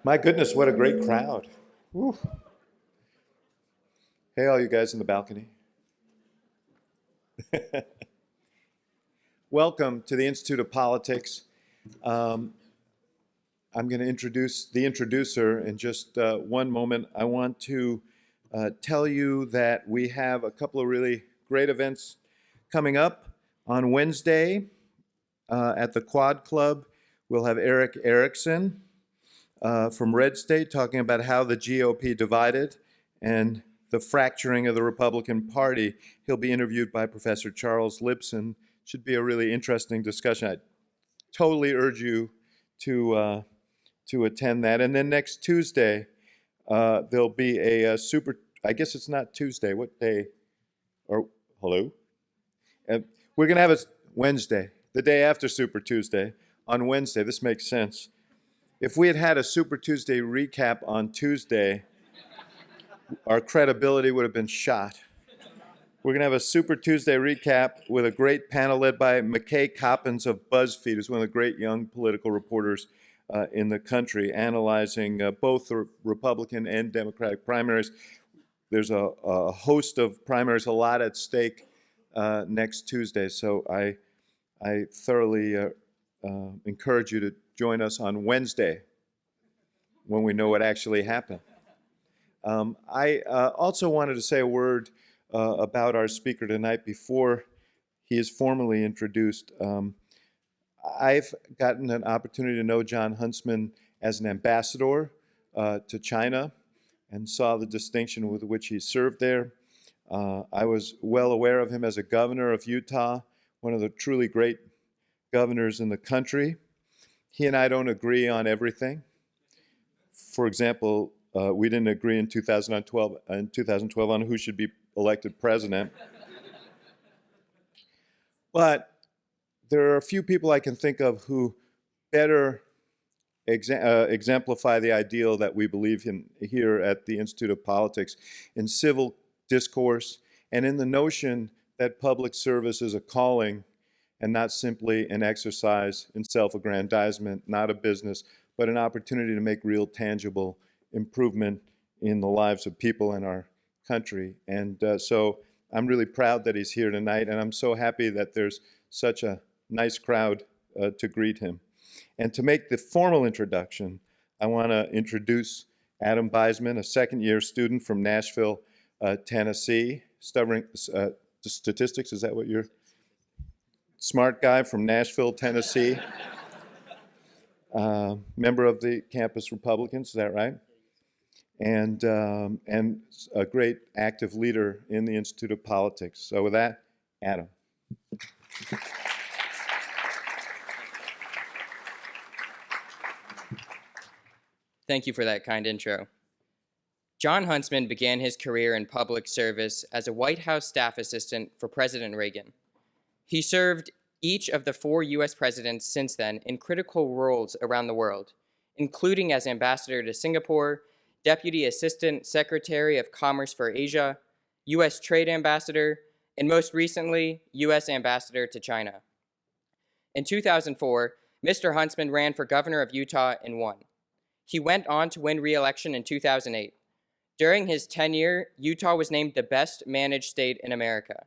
My goodness, what a great crowd. Woo. Hey, all you guys in the balcony. Welcome to the Institute of Politics. I'm going to introduce the introducer in just one moment. I want to tell you that we have a couple of really great events coming up. On Wednesday at the Quad Club, we'll have Eric Erickson from Red State talking about how the GOP divided and the fracturing of the Republican Party. He'll be interviewed by Professor Charles Lipson. Should be a really interesting discussion. I totally urge you to attend that. And then next Tuesday, there'll be a super, I guess it's not Tuesday, what day? Or, hello? We're going to have a Wednesday, the day after Super Tuesday, on Wednesday. This makes sense. If we had had a Super Tuesday recap on Tuesday, our credibility would have been shot. We're going to have a Super Tuesday recap with a great panel led by McKay Coppins of BuzzFeed, who's one of the great young political reporters in the country, analyzing both the Republican and Democratic primaries. There's a host of primaries, a lot at stake next Tuesday, so I thoroughly encourage you to join us on Wednesday when we know what actually happened. I also wanted to say a word about our speaker tonight before he is formally introduced. I've gotten an opportunity to know Jon Huntsman as an ambassador to China and saw the distinction with which he served there. I was well aware of him as a governor of Utah, one of the truly great governors in the country. He and I don't agree on everything. For example, we didn't agree in 2012 on who should be elected president. But there are a few people I can think of who better exemplify the ideal that we believe in here at the Institute of Politics in civil discourse and in the notion that public service is a calling and not simply an exercise in self-aggrandizement, not a business, but an opportunity to make real tangible improvement in the lives of people in our country. And so I'm really proud that he's here tonight, and I'm so happy that there's such a nice crowd to greet him. And to make the formal introduction, I want to introduce Adam Beisman, a second-year student from Nashville, Tennessee, studying statistics. Is that what you're? Smart guy from Nashville, Tennessee, member of the campus Republicans. Is that right? And a great active leader in the Institute of Politics. So with that, Adam. Thank you for that kind intro. Jon Huntsman began his career in public service as a White House staff assistant for President Reagan. He served each of the 4 U.S. presidents since then in critical roles around the world, including as ambassador to Singapore, Deputy Assistant Secretary of Commerce for Asia, U.S. Trade Ambassador, and most recently, U.S. Ambassador to China. In 2004, Mr. Huntsman ran for governor of Utah and won. He went on to win re-election in 2008. During his tenure, Utah was named the best managed state in America.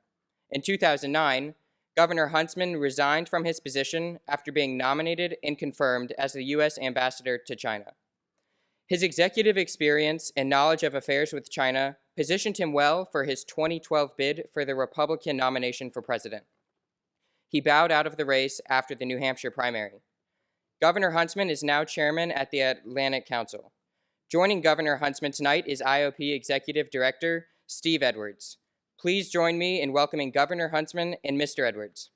In 2009, Governor Huntsman resigned from his position after being nominated and confirmed as the U.S. Ambassador to China. His executive experience and knowledge of affairs with China positioned him well for his 2012 bid for the Republican nomination for president. He bowed out of the race after the New Hampshire primary. Governor Huntsman is now chairman at the Atlantic Council. Joining Governor Huntsman tonight is IOP Executive Director Steve Edwards. Please join me in welcoming Governor Huntsman and Mr. Edwards.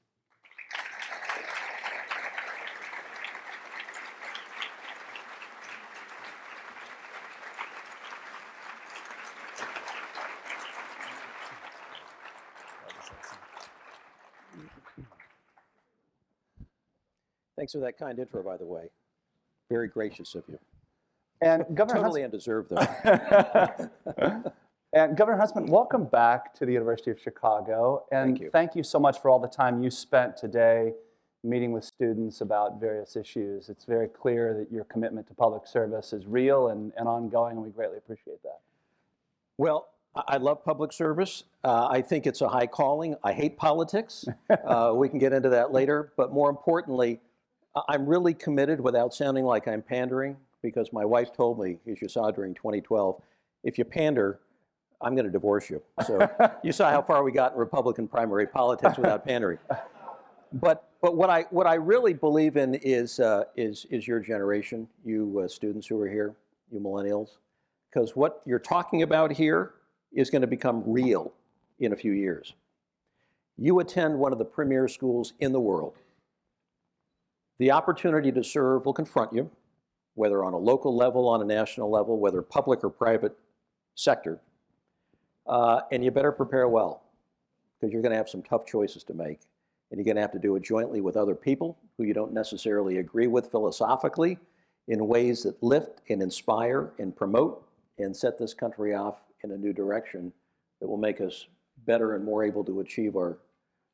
Thanks for that kind intro, by the way. Very gracious of you. And Governor Totally Huntsman, undeserved, though. and Governor Huntsman, welcome back to the University of Chicago. And Thank you. Thank you so much for all the time you spent today meeting with students about various issues. It's very clear that your commitment to public service is real and ongoing, and we greatly appreciate that. Well, I love public service. I think it's a high calling. I hate politics. We can get into that later. But more importantly, I'm really committed without sounding like I'm pandering, because my wife told me, as you saw during 2012, if you pander, I'm going to divorce you. So you saw how far we got in Republican primary politics without pandering. But what I really believe in is your generation, you students who are here, you millennials, because what you're talking about here is going to become real in a few years. You attend one of the premier schools in the world. The opportunity to serve will confront you, whether on a local level, on a national level, whether public or private sector. And you better prepare well, because you're going to have some tough choices to make. And you're going to have to do it jointly with other people who you don't necessarily agree with philosophically, in ways that lift and inspire and promote and set this country off in a new direction that will make us better and more able to achieve our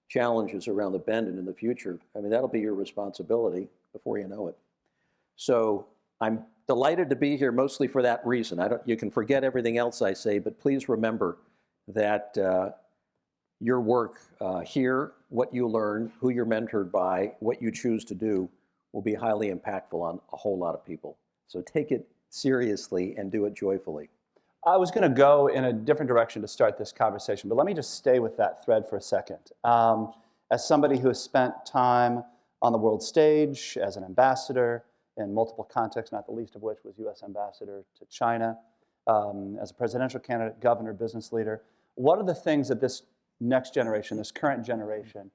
challenges around the bend and in the future. I mean, that'll be your responsibility before you know it. So I'm delighted to be here mostly for that reason. You can forget everything else I say, but please remember that your work here, what you learn, who you're mentored by, what you choose to do will be highly impactful on a whole lot of people. So take it seriously and do it joyfully. I was going to go in a different direction to start this conversation, but let me just stay with that thread for a second. As somebody who has spent time on the world stage as an ambassador in multiple contexts, not the least of which was U.S. ambassador to China, as a presidential candidate, governor, business leader, what are the things that this next generation, this current generation,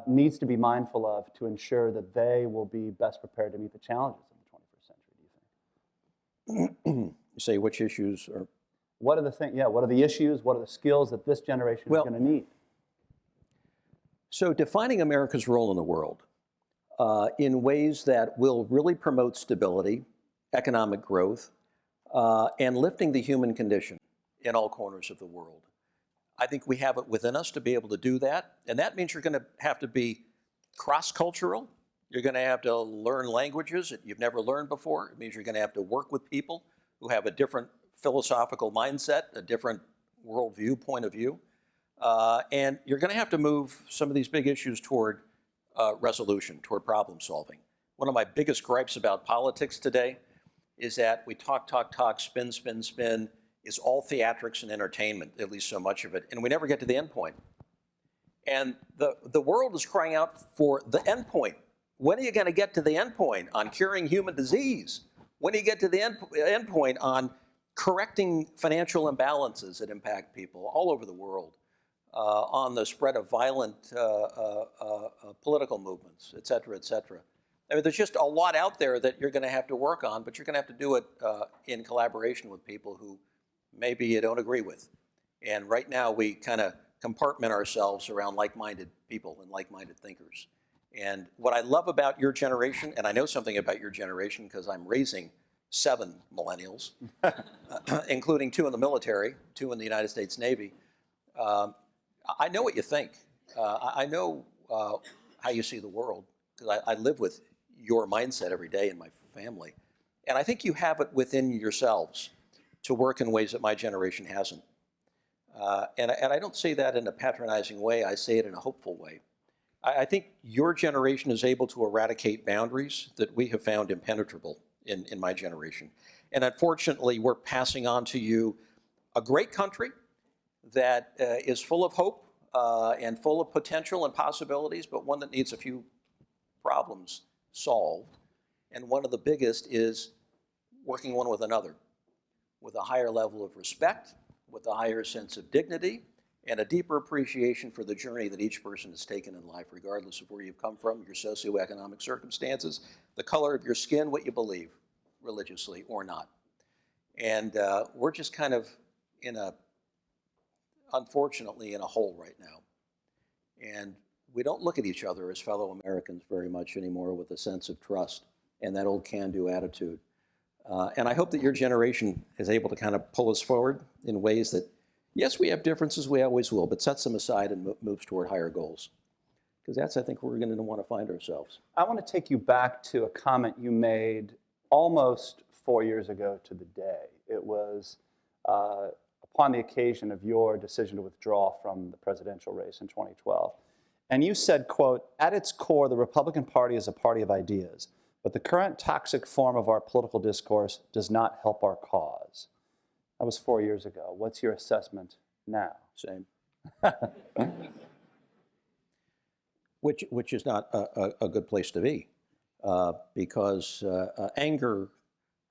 needs to be mindful of to ensure that they will be best prepared to meet the challenges of the 21st century, do you think? You say which issues are... What are the things, what are the issues, what are the skills that this generation is going to need? So defining America's role in the world in ways that will really promote stability, economic growth, and lifting the human condition in all corners of the world. I think we have it within us to be able to do that. And that means you're going to have to be cross-cultural. You're going to have to learn languages that you've never learned before. It means you're going to have to work with people who have a different philosophical mindset, a different worldview, point of view. And you're going to have to move some of these big issues toward resolution, toward problem solving. One of my biggest gripes about politics today is that we talk, spin, spin, spin. It's all theatrics and entertainment, at least so much of it, and we never get to the end point. And the world is crying out for the end point. When are you going to get to the end point on curing human disease? When do you get to the end point on correcting financial imbalances that impact people all over the world, on the spread of violent political movements, et cetera, et cetera? I mean, there's just a lot out there that you're going to have to work on, but you're going to have to do it in collaboration with people who maybe you don't agree with. And right now we kind of compartment ourselves around like-minded people and like-minded thinkers. And what I love about your generation, and I know something about your generation because I'm raising 7 millennials, including 2 in the military, 2 in the United States Navy. I know what you think. I know how you see the world, because I live with your mindset every day in my family. And I think you have it within yourselves to work in ways that my generation hasn't. And I don't say that in a patronizing way, I say it in a hopeful way. I think your generation is able to eradicate boundaries that we have found impenetrable in my generation. And unfortunately, we're passing on to you a great country that is full of hope and full of potential and possibilities, but one that needs a few problems solved. And one of the biggest is working one with another with a higher level of respect, with a higher sense of dignity, and a deeper appreciation for the journey that each person has taken in life, regardless of where you've come from, your socioeconomic circumstances, the color of your skin, what you believe, religiously or not. And we're just kind of unfortunately, in a hole right now. And we don't look at each other as fellow Americans very much anymore with a sense of trust and that old can-do attitude. And I hope that your generation is able to kind of pull us forward in ways that, yes, we have differences, we always will, but sets them aside and moves toward higher goals. because that's, I think, where we're going to want to find ourselves. I want to take you back to a comment you made almost 4 years ago to the day. It was upon the occasion of your decision to withdraw from the presidential race in 2012. And you said, quote, "At its core, the Republican Party is a party of ideas, but the current toxic form of our political discourse does not help our cause." That was 4 years ago. What's your assessment now? Same. Which is not a good place to be, because anger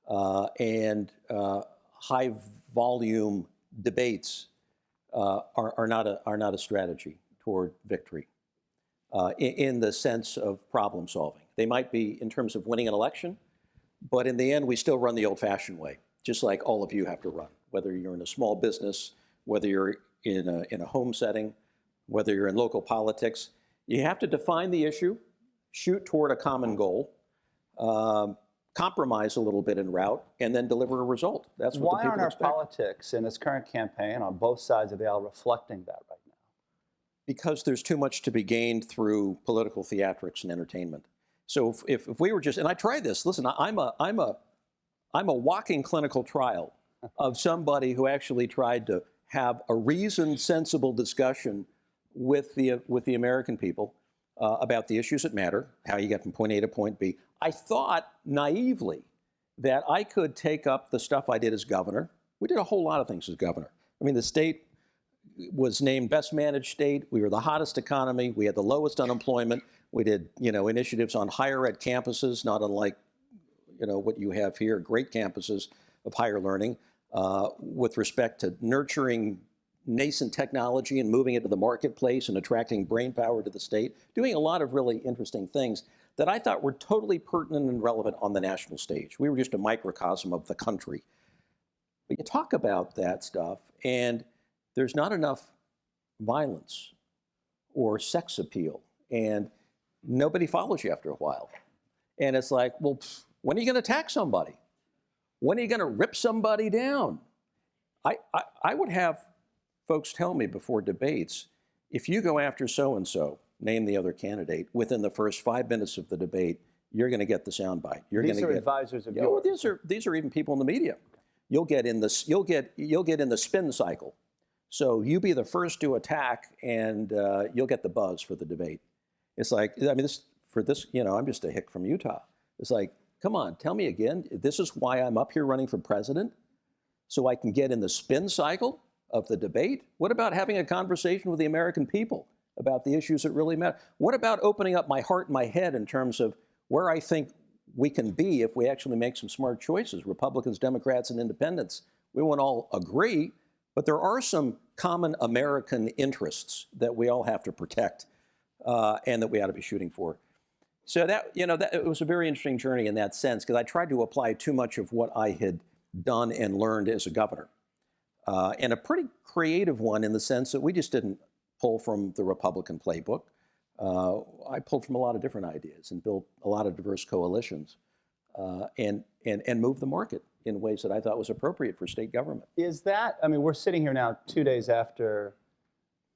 and high volume debates are not a strategy toward victory in the sense of problem solving. They might be in terms of winning an election, but in the end, we still run the old-fashioned way, just like all of you have to run, whether you're in a small business, whether you're in a home setting, whether you're in local politics. You have to define the issue, shoot toward a common goal, compromise a little bit en route, and then deliver a result. That's what Why the aren't people our expect. politics in this current campaign on both sides of the aisle reflecting that right now? Because there's too much to be gained through political theatrics and entertainment. So if we were just, and I tried this, listen, I'm a walking clinical trial of somebody who actually tried to have a reasoned, sensible discussion with the American people about the issues that matter, how you get from point A to point B. I thought naively that I could take up the stuff I did as governor. We did a whole lot of things as governor. I mean, the state was named best managed state. We were the hottest economy. We had the lowest unemployment. We did, initiatives on higher ed campuses, not unlike, what you have here, great campuses of higher learning, with respect to nurturing nascent technology and moving it to the marketplace and attracting brain power to the state, doing a lot of really interesting things that I thought were totally pertinent and relevant on the national stage. We were just a microcosm of the country. But you talk about that stuff, and there's not enough violence or sex appeal, and nobody follows you after a while. And it's like, well, when are you going to attack somebody? When are you going to rip somebody down? I would have folks tell me before debates, if you go after so-and-so, name the other candidate, within the first 5 minutes of the debate, you're going to get the soundbite. These are advisors of yours. Well, these are even people in the media. You'll get in the spin cycle. So you be the first to attack, and you'll get the buzz for the debate. It's like, I mean, I'm just a hick from Utah. It's like, come on, tell me again. This is why I'm up here running for president, so I can get in the spin cycle of the debate? What about having a conversation with the American people about the issues that really matter? What about opening up my heart and my head in terms of where I think we can be if we actually make some smart choices? Republicans, Democrats, and independents, we won't all agree, but there are some common American interests that we all have to protect and that we ought to be shooting for. So that it was a very interesting journey in that sense, because I tried to apply too much of what I had done and learned as a governor. And a pretty creative one in the sense that we just didn't pull from the Republican playbook. I pulled from a lot of different ideas and built a lot of diverse coalitions and moved the market in ways that I thought was appropriate for state government. Is that, I mean, we're sitting here now 2 days after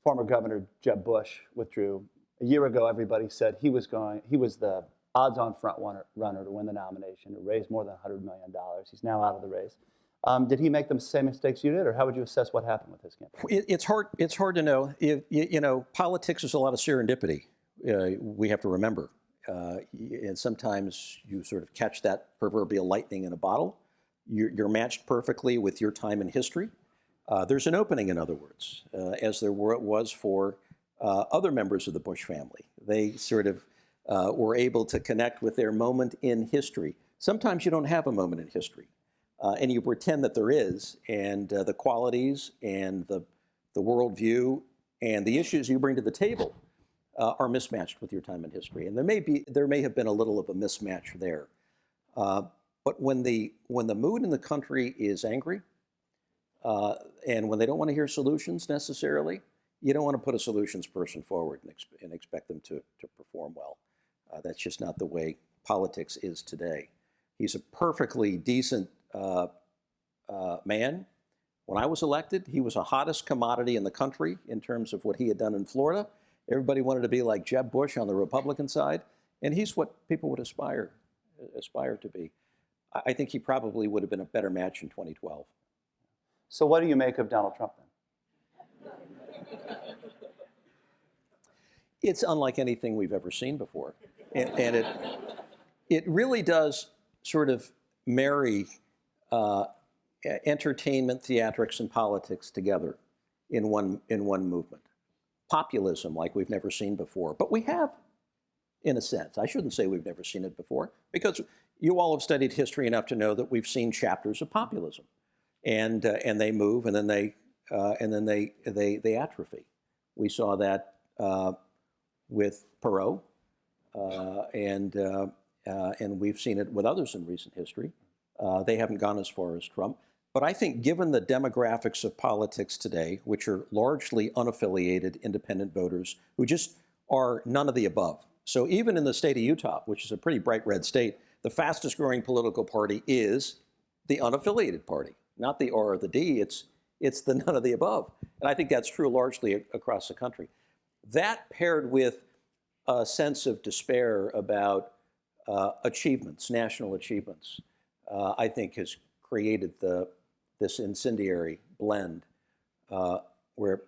former Governor Jeb Bush withdrew. A year ago, everybody said he was the odds-on front runner to win the nomination, to raise more than $100 million. He's now out of the race. Did he make the same mistakes you did, or how would you assess what happened with his campaign? It's hard to know. Politics is a lot of serendipity. We have to remember, and sometimes you sort of catch that proverbial lightning in a bottle. You're matched perfectly with your time in history. There's an opening, in other words, as there was for other members of the Bush family. They sort of were able to connect with their moment in history. Sometimes you don't have a moment in history. And you pretend that there is, and the qualities and the worldview and the issues you bring to the table are mismatched with your time in history. And there may have been a little of a mismatch there. But when the mood in the country is angry, and when they don't want to hear solutions necessarily, you don't want to put a solutions person forward and expect them to perform well. That's just not the way politics is today. He's a perfectly decent man. When I was elected, he was the hottest commodity in the country in terms of what he had done in Florida. Everybody wanted to be like Jeb Bush on the Republican side, and he's what people would aspire to be. I think he probably would have been a better match in 2012. So what do you make of Donald Trump then? It's unlike anything we've ever seen before. And it really does sort of marry entertainment, theatrics, and politics together in one movement. Populism like we've never seen before. But we have, in a sense. I shouldn't say we've never seen it before, because you all have studied history enough to know that we've seen chapters of populism. And they move, and then they atrophy. We saw that with Perot, and we've seen it with others in recent history. They haven't gone as far as Trump. But I think given the demographics of politics today, which are largely unaffiliated independent voters who just are none of the above. So even in the state of Utah, which is a pretty bright red state, the fastest growing political party is the unaffiliated party, not the R or the D, it's the none of the above. And I think that's true largely across the country. That paired with a sense of despair about achievements, national achievements, I think has created this incendiary blend where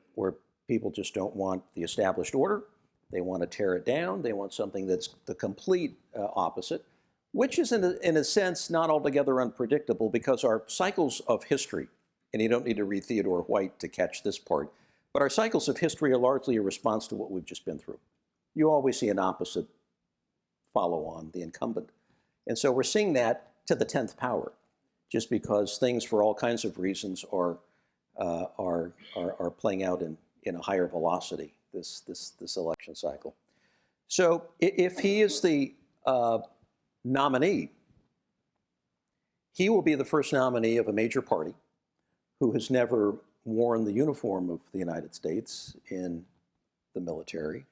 people just don't want the established order. They want to tear it down. They want something that's the complete opposite, which is in a sense not altogether unpredictable, because our cycles of history, and you don't need to read Theodore White to catch this part, but our cycles of history are largely a response to what we've just been through. You always see an opposite follow on the incumbent. And so we're seeing that to the 10th power, just because things for all kinds of reasons are playing out in a higher velocity this election cycle. So if he is the nominee, he will be the first nominee of a major party who has never worn the uniform of the United States in the military,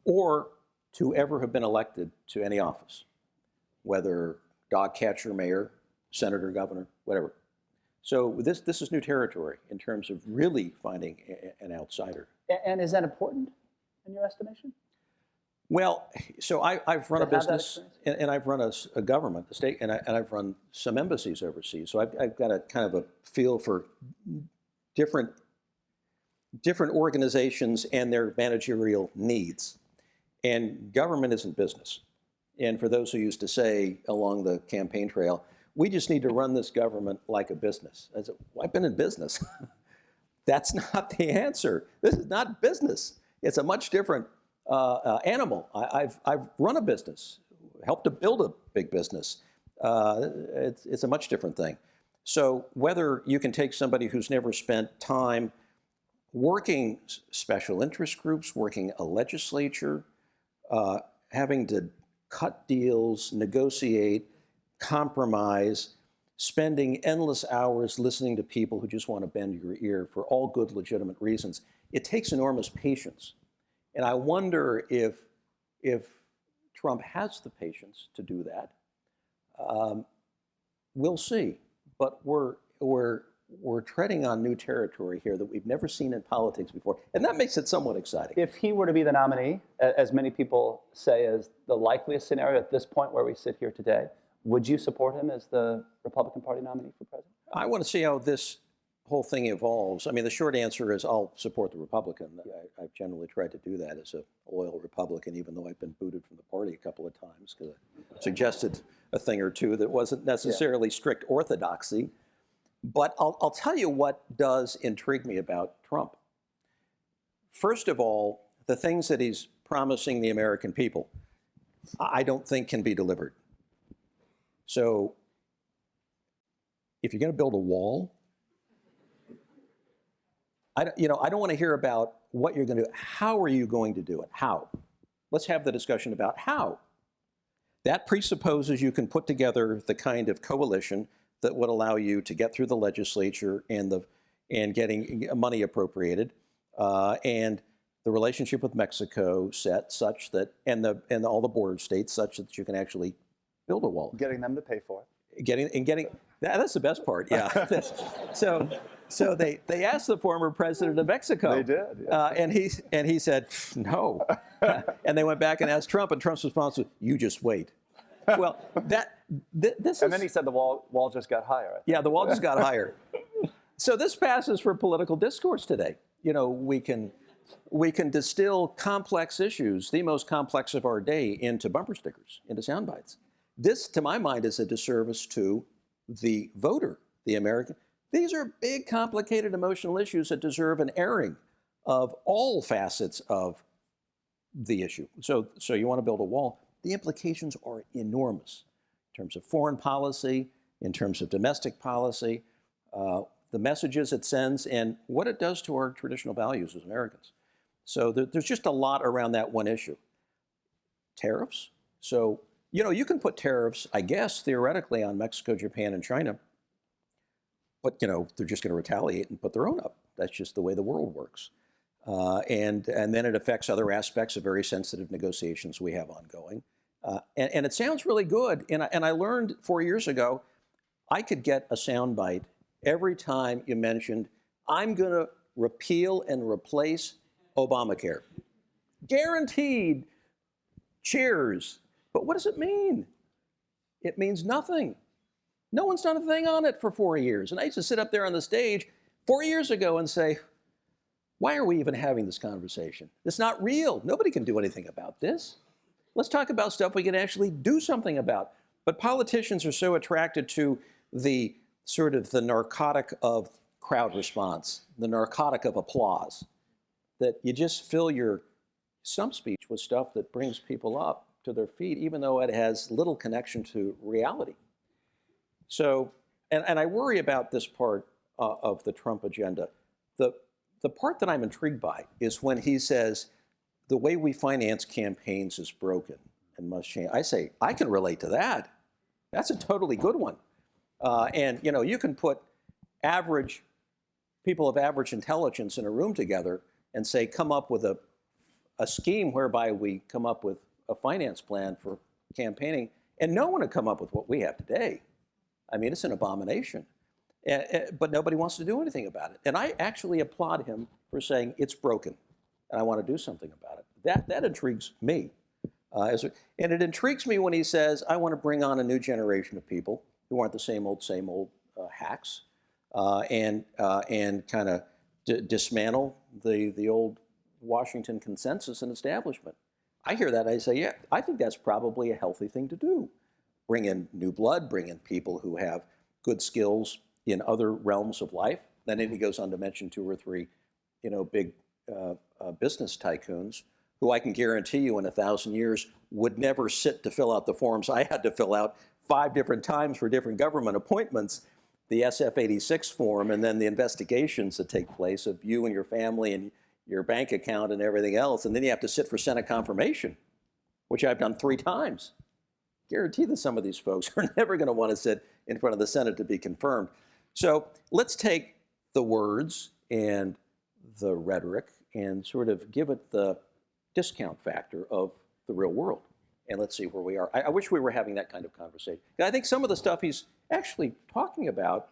or to ever have been elected to any office, whether dog catcher, mayor, senator, governor, whatever. So this is new territory in terms of really finding an outsider. And is that important in your estimation? Well, so I've run a To have that business, and I've run a government, a state, and I've run some embassies overseas. So I've got a kind of a feel for different organizations and their managerial needs. And government isn't business. And for those who used to say along the campaign trail, we just need to run this government like a business. I said, well, I've been in business. That's not the answer. This is not business. It's a much different animal. I've run a business, helped to build a big business. It's a much different thing. So whether you can take somebody who's never spent time working special interest groups, working a legislature, having to cut deals, negotiate, compromise, spending endless hours listening to people who just want to bend your ear for all good, legitimate reasons. It takes enormous patience. And I wonder if Trump has the patience to do that. We'll see. But we're treading on new territory here that we've never seen in politics before. And that makes it somewhat exciting. If he were to be the nominee, as many people say is the likeliest scenario at this point where we sit here today, would you support him as the Republican Party nominee for president? I want to see how this whole thing evolves. I mean, the short answer is I'll support the Republican. I've generally tried to do that as a loyal Republican, even though I've been booted from the party a couple of times because I suggested a thing or two that wasn't necessarily strict orthodoxy. But I'll tell you what does intrigue me about Trump. First of all, the things that he's promising the American people, I don't think can be delivered. So if you're going to build a wall, I don't want to hear about what you're going to do. How are you going to do it? How? Let's have the discussion about how. That presupposes you can put together the kind of coalition that would allow you to get through the legislature and getting money appropriated, and the relationship with Mexico set such that, and all the border states such that you can actually build a wall. Getting them to pay for it. That's the best part. Yeah. So So they asked the former president of Mexico. They did, yeah. And he said, no. And they went back and asked Trump, and Trump's response was, you just wait. Well, this And is... then he said the wall just got higher. I think. Yeah, the wall just got higher. So this passes for political discourse today. You know, we can distill complex issues, the most complex of our day, into bumper stickers, into sound bites. This, to my mind, is a disservice to the voter, the American. These are big, complicated, emotional issues that deserve an airing of all facets of the issue. So you want to build a wall. The implications are enormous in terms of foreign policy, in terms of domestic policy, the messages it sends, and what it does to our traditional values as Americans. So there's just a lot around that one issue. Tariffs. So, you know, you can put tariffs, I guess, theoretically on Mexico, Japan, and China, but, you know, they're just going to retaliate and put their own up. That's just the way the world works. And then it affects other aspects of very sensitive negotiations we have ongoing. And it sounds really good. And I learned 4 years ago, I could get a soundbite every time you mentioned, I'm going to repeal and replace Obamacare. Guaranteed. Cheers. But what does it mean? It means nothing. No one's done a thing on it for 4 years. And I used to sit up there on the stage 4 years ago and say, why are we even having this conversation? It's not real. Nobody can do anything about this. Let's talk about stuff we can actually do something about. But politicians are so attracted to the sort of the narcotic of crowd response, the narcotic of applause, that you just fill your stump speech with stuff that brings people up to their feet, even though it has little connection to reality. So, and I worry about this part of the Trump agenda. The part that I'm intrigued by is when he says, the way we finance campaigns is broken and must change. I say, I can relate to that. That's a totally good one. And, you know, you can put average people of average intelligence in a room together and say, come up with a scheme whereby we come up with a finance plan for campaigning, and no one would come up with what we have today. I mean, it's an abomination. But nobody wants to do anything about it. And I actually applaud him for saying it's broken, and I want to do something about it. That intrigues me. And it intrigues me when he says, I want to bring on a new generation of people who aren't the same old hacks, and kind of dismantle the old Washington consensus and establishment. I hear that, I say, yeah, I think that's probably a healthy thing to do. Bring in new blood, bring in people who have good skills in other realms of life. Then he goes on to mention 2 or 3, you know, big business tycoons who I can guarantee you in 1,000 years would never sit to fill out the forms I had to fill out 5 different times for different government appointments, the SF-86 form, and then the investigations that take place of you and your family and your bank account and everything else. And then you have to sit for Senate confirmation, which I've done 3 times. Guarantee that some of these folks are never going to want to sit in front of the Senate to be confirmed. So let's take the words and the rhetoric and sort of give it the discount factor of the real world. And let's see where we are. I wish we were having that kind of conversation. And I think some of the stuff he's actually talking about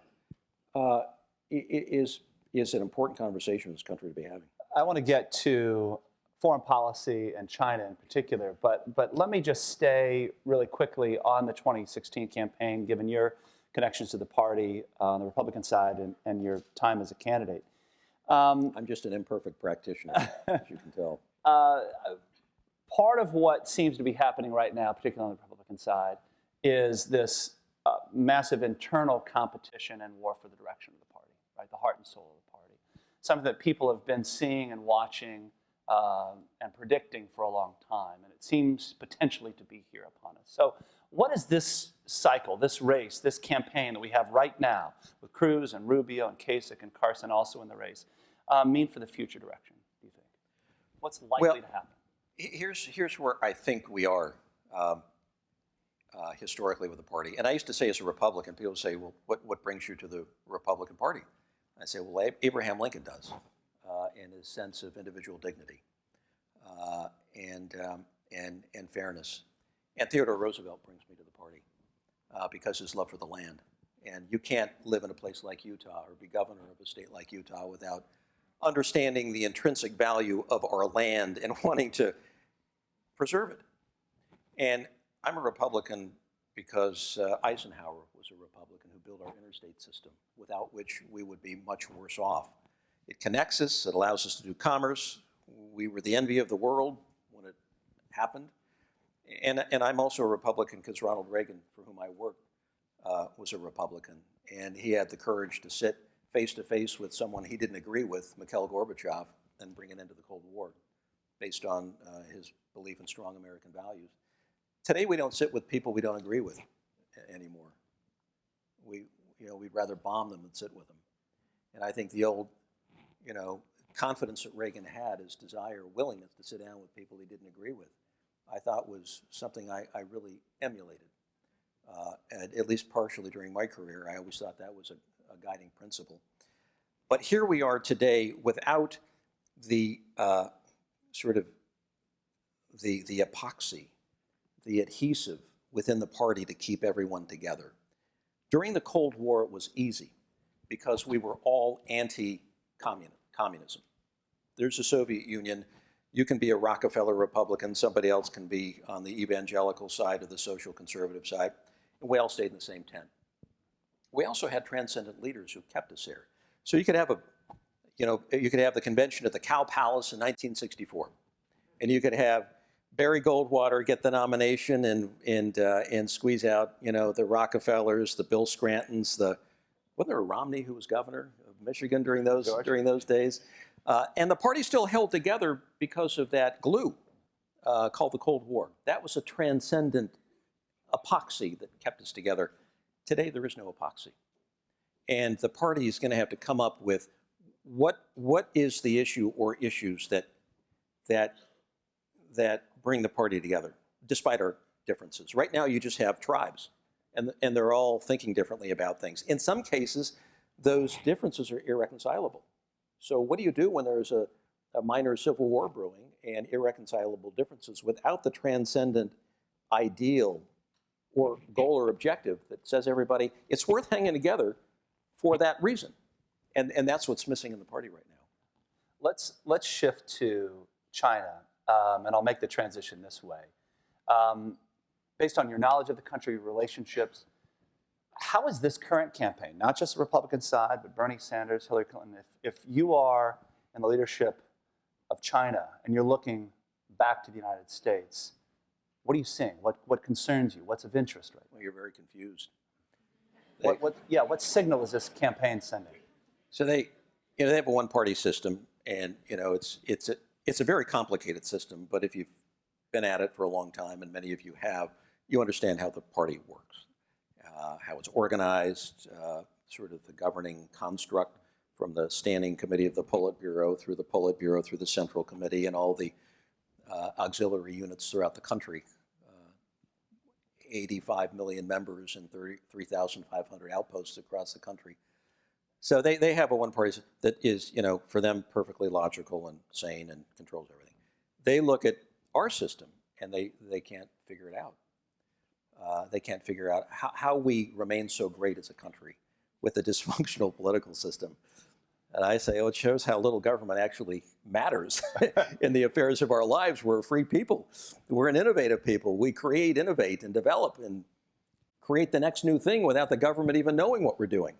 is an important conversation for this country to be having. I want to get to foreign policy and China in particular, but let me just stay really quickly on the 2016 campaign, given your connections to the party on the Republican side and your time as a candidate. I'm just an imperfect practitioner, as you can tell. Part of what seems to be happening right now, particularly on the Republican side, is this massive internal competition and war for the direction of the party, right? The heart and soul of the party. Something that people have been seeing and watching and predicting for a long time, and it seems potentially to be here upon us. So what is this cycle, this race, this campaign that we have right now with Cruz and Rubio and Kasich and Carson also in the race mean for the future direction, do you think? What's likely to happen? Here's where I think we are historically with the party. And I used to say as a Republican, people would say, well, what brings you to the Republican Party? And I say, well, Abraham Lincoln does, in his sense of individual dignity and fairness. And Theodore Roosevelt brings me to the party because his love for the land And you can't live in a place like Utah or be governor of a state like Utah without understanding the intrinsic value of our land and wanting to preserve it. And I'm a Republican because Eisenhower was a Republican who built our interstate system, without which we would be much worse off. It connects us, it allows us to do commerce. We were the envy of the world when it happened. And I'm also a Republican because Ronald Reagan, for whom I worked, was a Republican. And he had the courage to sit face to face with someone he didn't agree with, Mikhail Gorbachev, and bring an end to the Cold War based on his belief in strong American values. Today, we don't sit with people we don't agree with anymore. We'd rather bomb them than sit with them. And I think the old, confidence that Reagan had, his desire, willingness to sit down with people he didn't agree with, I thought was something I really emulated, at least partially during my career. I always thought that was a guiding principle. But here we are today without the sort of the epoxy, the adhesive within the party to keep everyone together. During the Cold War, it was easy because we were all anti-communism. There's the Soviet Union. You can be a Rockefeller Republican. Somebody else can be on the evangelical side or the social conservative side. And we all stayed in the same tent. We also had transcendent leaders who kept us there. So you could have the convention at the Cow Palace in 1964, and you could have Barry Goldwater get the nomination and squeeze out, the Rockefellers, the Bill Scrantons, wasn't there a Romney who was governor of Michigan during those days? And the party still held together because of that glue called the Cold War. That was a transcendent epoxy that kept us together. Today, there is no epoxy. And the party is going to have to come up with what is the issue or issues that bring the party together, despite our differences. Right now, you just have tribes, and they're all thinking differently about things. In some cases, those differences are irreconcilable. So what do you do when there's a minor civil war brewing and irreconcilable differences without the transcendent ideal or goal or objective that says everybody, it's worth hanging together for that reason? And that's what's missing in the party right now. Let's shift to China, and I'll make the transition this way. Based on your knowledge of the country, relationships, how is this current campaign, not just the Republican side, but Bernie Sanders, Hillary Clinton, if you are in the leadership of China and you're looking back to the United States, what are you seeing? What concerns you? What's of interest right now? Well, you're very confused. What signal is this campaign sending? So they have a one-party system, and it's a very complicated system. But if you've been at it for a long time, and many of you have, you understand how the party works, how it's organized, sort of the governing construct from the Standing Committee of the Politburo through the Politburo through the Central Committee and all the auxiliary units throughout the country. 85 million members and 3,500 outposts across the country. So they have a one party that is, for them perfectly logical and sane and controls everything. They look at our system and they can't figure it out. They can't figure out how we remain so great as a country with a dysfunctional political system. And I say, it shows how little government actually matters in the affairs of our lives. We're a free people. We're an innovative people. We create, innovate, and develop and create the next new thing without the government even knowing what we're doing.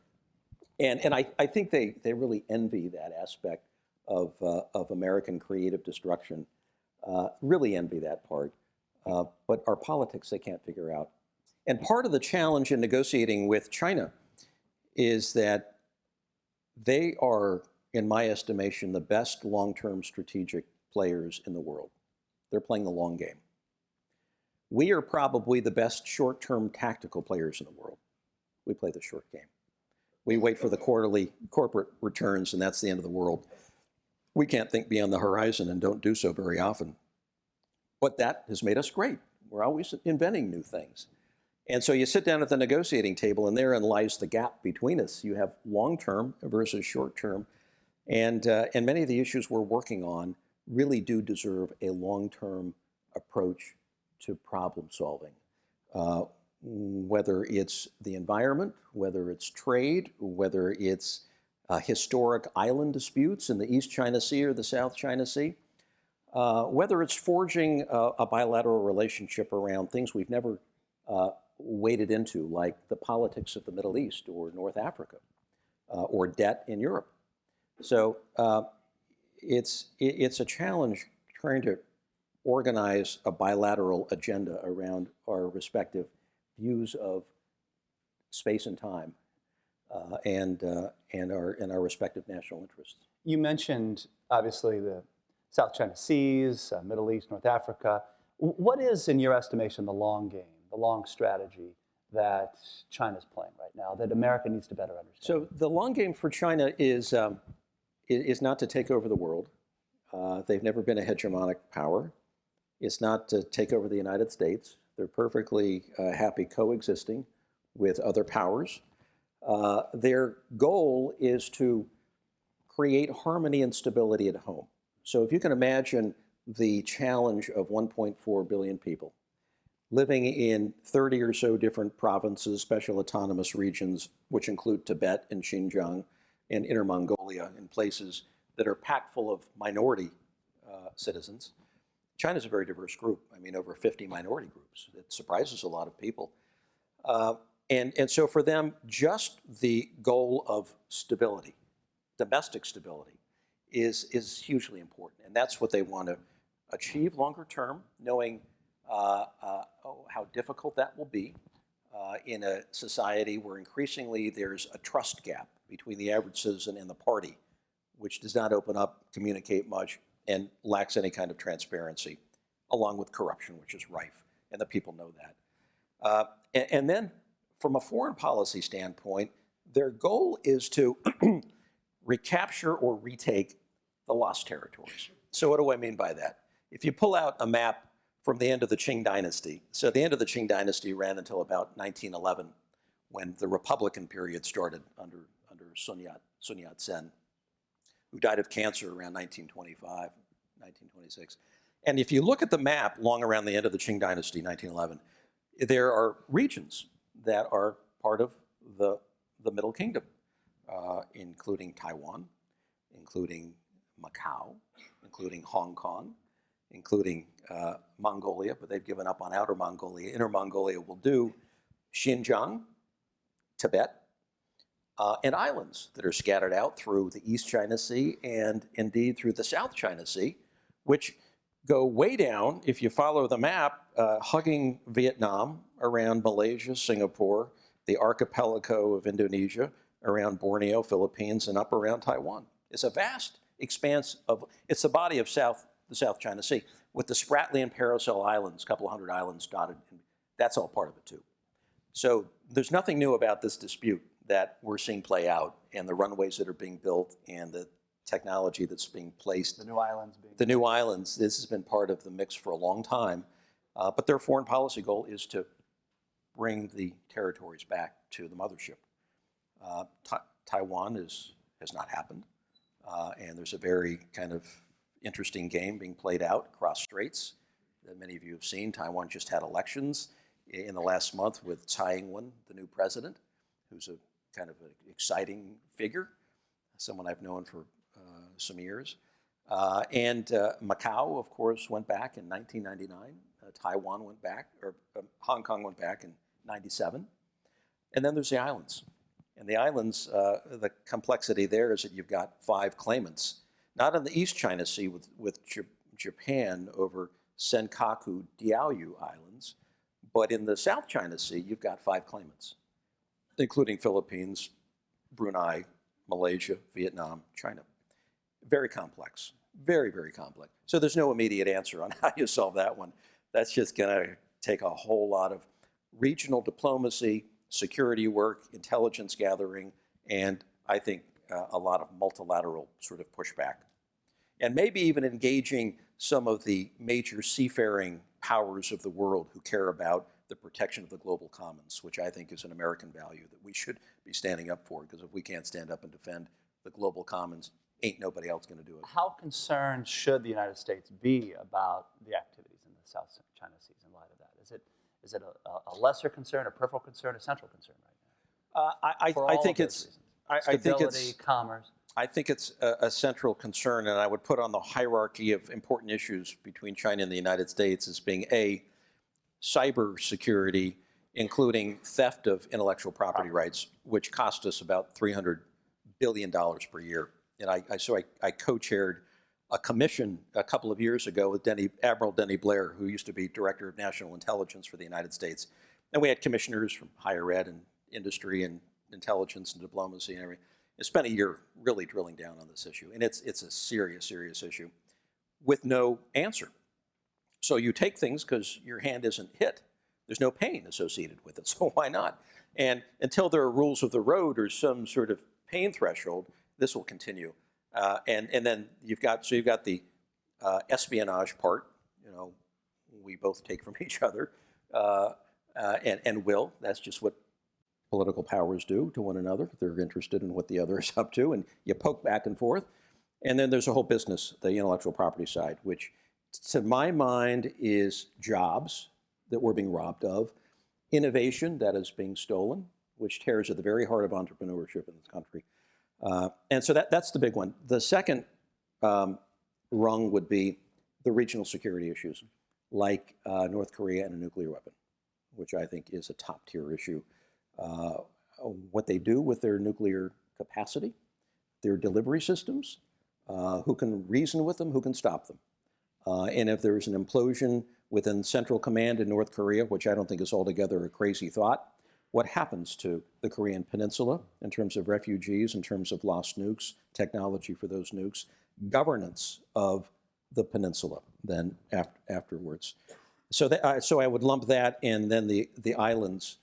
And I think they really envy that aspect of American creative destruction, really envy that part. But our politics, they can't figure out. And part of the challenge in negotiating with China is that they are, in my estimation, the best long-term strategic players in the world. They're playing the long game. We are probably the best short-term tactical players in the world. We play the short game. We wait for the quarterly corporate returns, and that's the end of the world. We can't think beyond the horizon and don't do so very often. But that has made us great. We're always inventing new things. And so you sit down at the negotiating table, and therein lies the gap between us. You have long-term versus short-term. And many of the issues we're working on really do deserve a long-term approach to problem solving. whether it's the environment, whether it's trade, whether it's historic island disputes in the East China Sea or the South China Sea, whether it's forging a bilateral relationship around things we've never waded into, like the politics of the Middle East or North Africa, or debt in Europe. So it's a challenge trying to organize a bilateral agenda around our respective views of space and time, and our respective national interests. You mentioned, obviously, the South China Seas, Middle East, North Africa. What is, in your estimation, the long game, the long strategy that China's playing right now that America needs to better understand? So the long game for China is not to take over the world. They've never been a hegemonic power. It's not to take over the United States. They're perfectly happy coexisting with other powers. Their goal is to create harmony and stability at home. So if you can imagine the challenge of 1.4 billion people living in 30 or so different provinces, special autonomous regions, which include Tibet and Xinjiang and Inner Mongolia, in places that are packed full of minority citizens. China's a very diverse group. I mean, over 50 minority groups. It surprises a lot of people. And so for them, just the goal of stability, domestic stability, is hugely important. And that's what they want to achieve longer term, knowing how difficult that will be in a society where increasingly there's a trust gap between the average citizen and the party, which does not open up, communicate much, and lacks any kind of transparency, along with corruption, which is rife, and the people know that. And then, from a foreign policy standpoint, their goal is to recapture or retake the lost territories. So what do I mean by that? If you pull out a map from the end of the Qing dynasty, so the end of the Qing dynasty ran until about 1911, when the Republican period started under Sun Yat-sen, who died of cancer around 1925, 1926. And if you look at the map long around the end of the Qing dynasty, 1911, there are regions that are part of the Middle Kingdom, including Taiwan, including Macau, including Hong Kong, including Mongolia, but they've given up on Outer Mongolia. Inner Mongolia will do, Xinjiang, Tibet, and islands that are scattered out through the East China Sea and indeed through the South China Sea, which go way down, if you follow the map, hugging Vietnam, around Malaysia, Singapore, the archipelago of Indonesia, around Borneo, Philippines, and up around Taiwan. It's a vast expanse of, it's the body of the South China Sea, with the Spratly and Paracel Islands, a couple hundred islands dotted. That's all part of it too. So there's nothing new about this dispute that we're seeing play out, and the runways that are being built and the technology that's being placed. The new islands being. The new islands, this has been part of the mix for a long time. But their foreign policy goal is to bring the territories back to the mothership. Taiwan has not happened. And there's a very kind of interesting game being played out across straits that many of you have seen. Taiwan just had elections in the last month with Tsai Ing-wen, the new president, who's a kind of an exciting figure, someone I've known for some years. And Macau, of course, went back in 1999. Taiwan went back, or Hong Kong went back in 97. And then there's the islands. And the islands, the complexity there is that you've got 5 claimants, not in the East China Sea with Japan over Senkaku, Diaoyu Islands, but in the South China Sea, you've got 5 claimants, including Philippines, Brunei, Malaysia, Vietnam, China. Very complex, very, very complex. So there's no immediate answer on how you solve that one. That's just going to take a whole lot of regional diplomacy, security work, intelligence gathering, and I think a lot of multilateral sort of pushback. And maybe even engaging some of the major seafaring powers of the world who care about the protection of the global commons, which I think is an American value that we should be standing up for, because if we can't stand up and defend the global commons, ain't nobody else going to do it. How concerned should the United States be about the activities in the South China Seas in light of that? Is it a lesser concern, a peripheral concern, a central concern right now? For I all think of it's. those reasons. I think Stability, it's. commerce. I think it's a central concern, and I would put on the hierarchy of important issues between China and the United States as being A, cyber security, including theft of intellectual property rights, which cost us about $300 billion per year. And I co-chaired a commission a couple of years ago with Admiral Denny Blair, who used to be Director of National Intelligence for the United States. And we had commissioners from higher ed and industry and intelligence and diplomacy and everything. I spent a year really drilling down on this issue. And it's a serious, serious issue with no answer. So you take things because your hand isn't hit. There's no pain associated with it, so why not? And until there are rules of the road or some sort of pain threshold, this will continue. And then you've got the espionage part. You know, we both take from each other, and will. That's just what political powers do to one another. They're interested in what the other is up to, and you poke back and forth. And then there's a whole business, the intellectual property side, which to my mind is jobs that we're being robbed of, innovation that is being stolen, which tears at the very heart of entrepreneurship in this country. And so that's the big one. The second rung would be the regional security issues, like North Korea and a nuclear weapon, which I think is a top tier issue. What they do with their nuclear capacity, their delivery systems, who can reason with them, who can stop them. And if there's an implosion within Central Command in North Korea, which I don't think is altogether a crazy thought, what happens to the Korean Peninsula in terms of refugees, in terms of lost nukes, technology for those nukes, governance of the peninsula then afterwards. So I would lump that and then the islands,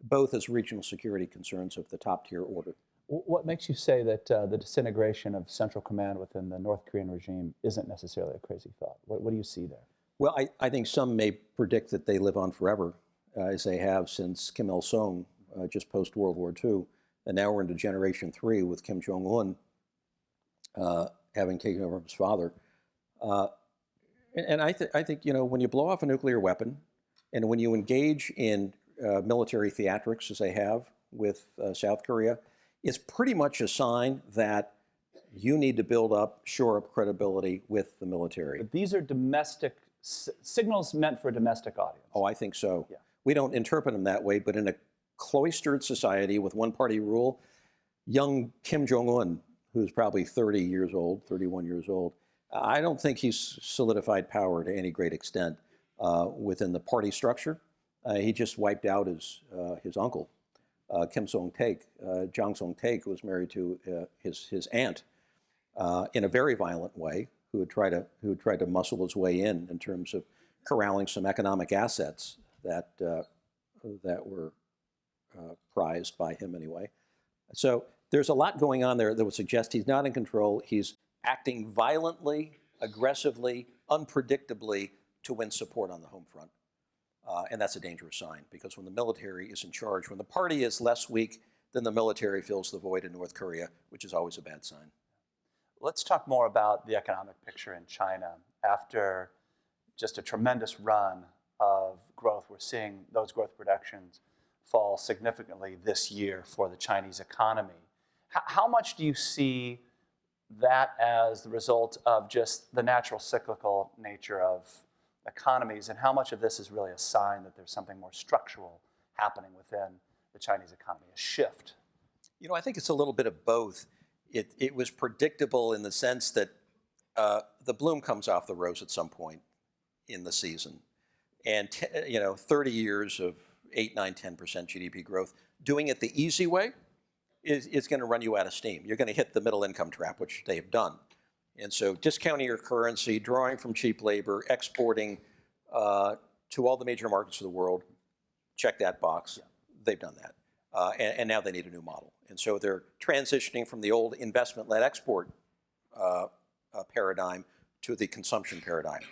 both as regional security concerns of the top tier order. What makes you say that the disintegration of Central Command within the North Korean regime isn't necessarily a crazy thought? What do you see there? Well, I think some may predict that they live on forever, as they have since Kim Il-sung, just post-World War II. And now we're into Generation 3 with Kim Jong-un having taken over his father. And I think, you know, when you blow off a nuclear weapon and when you engage in military theatrics, as they have with South Korea, it's pretty much a sign that you need to shore up credibility with the military. But these are domestic signals meant for a domestic audience. Oh, I think so. Yeah. We don't interpret them that way, but in a cloistered society with one-party rule, young Kim Jong-un, who's probably 30 years old, 31 years old, I don't think he's solidified power to any great extent within the party structure. He just wiped out his uncle, Kim Song-taek, Jang Song-taek, who was married to his aunt in a very violent way, who had tried to muscle his way in terms of corralling some economic assets that were prized by him anyway. So there's a lot going on there that would suggest he's not in control. He's acting violently, aggressively, unpredictably to win support on the home front. And that's a dangerous sign, because when the military is in charge, when the party is less weak, then the military fills the void in North Korea, which is always a bad sign. Let's talk more about the economic picture in China. After just a tremendous run of growth, we're seeing those growth projections fall significantly this year for the Chinese economy. How much do you see that as the result of just the natural cyclical nature of economies, and how much of this is really a sign that there's something more structural happening within the Chinese economy, a shift? You know, I think it's a little bit of both. It was predictable in the sense that the bloom comes off the rose at some point in the season. And 30 years of 8, 9, 10% GDP growth, doing it the easy way is going to run you out of steam. You're going to hit the middle income trap, which they have done. And so discounting your currency, drawing from cheap labor, exporting to all the major markets of the world, check that box. Yeah. They've done that. And now they need a new model. And so they're transitioning from the old investment-led export paradigm to the consumption paradigm,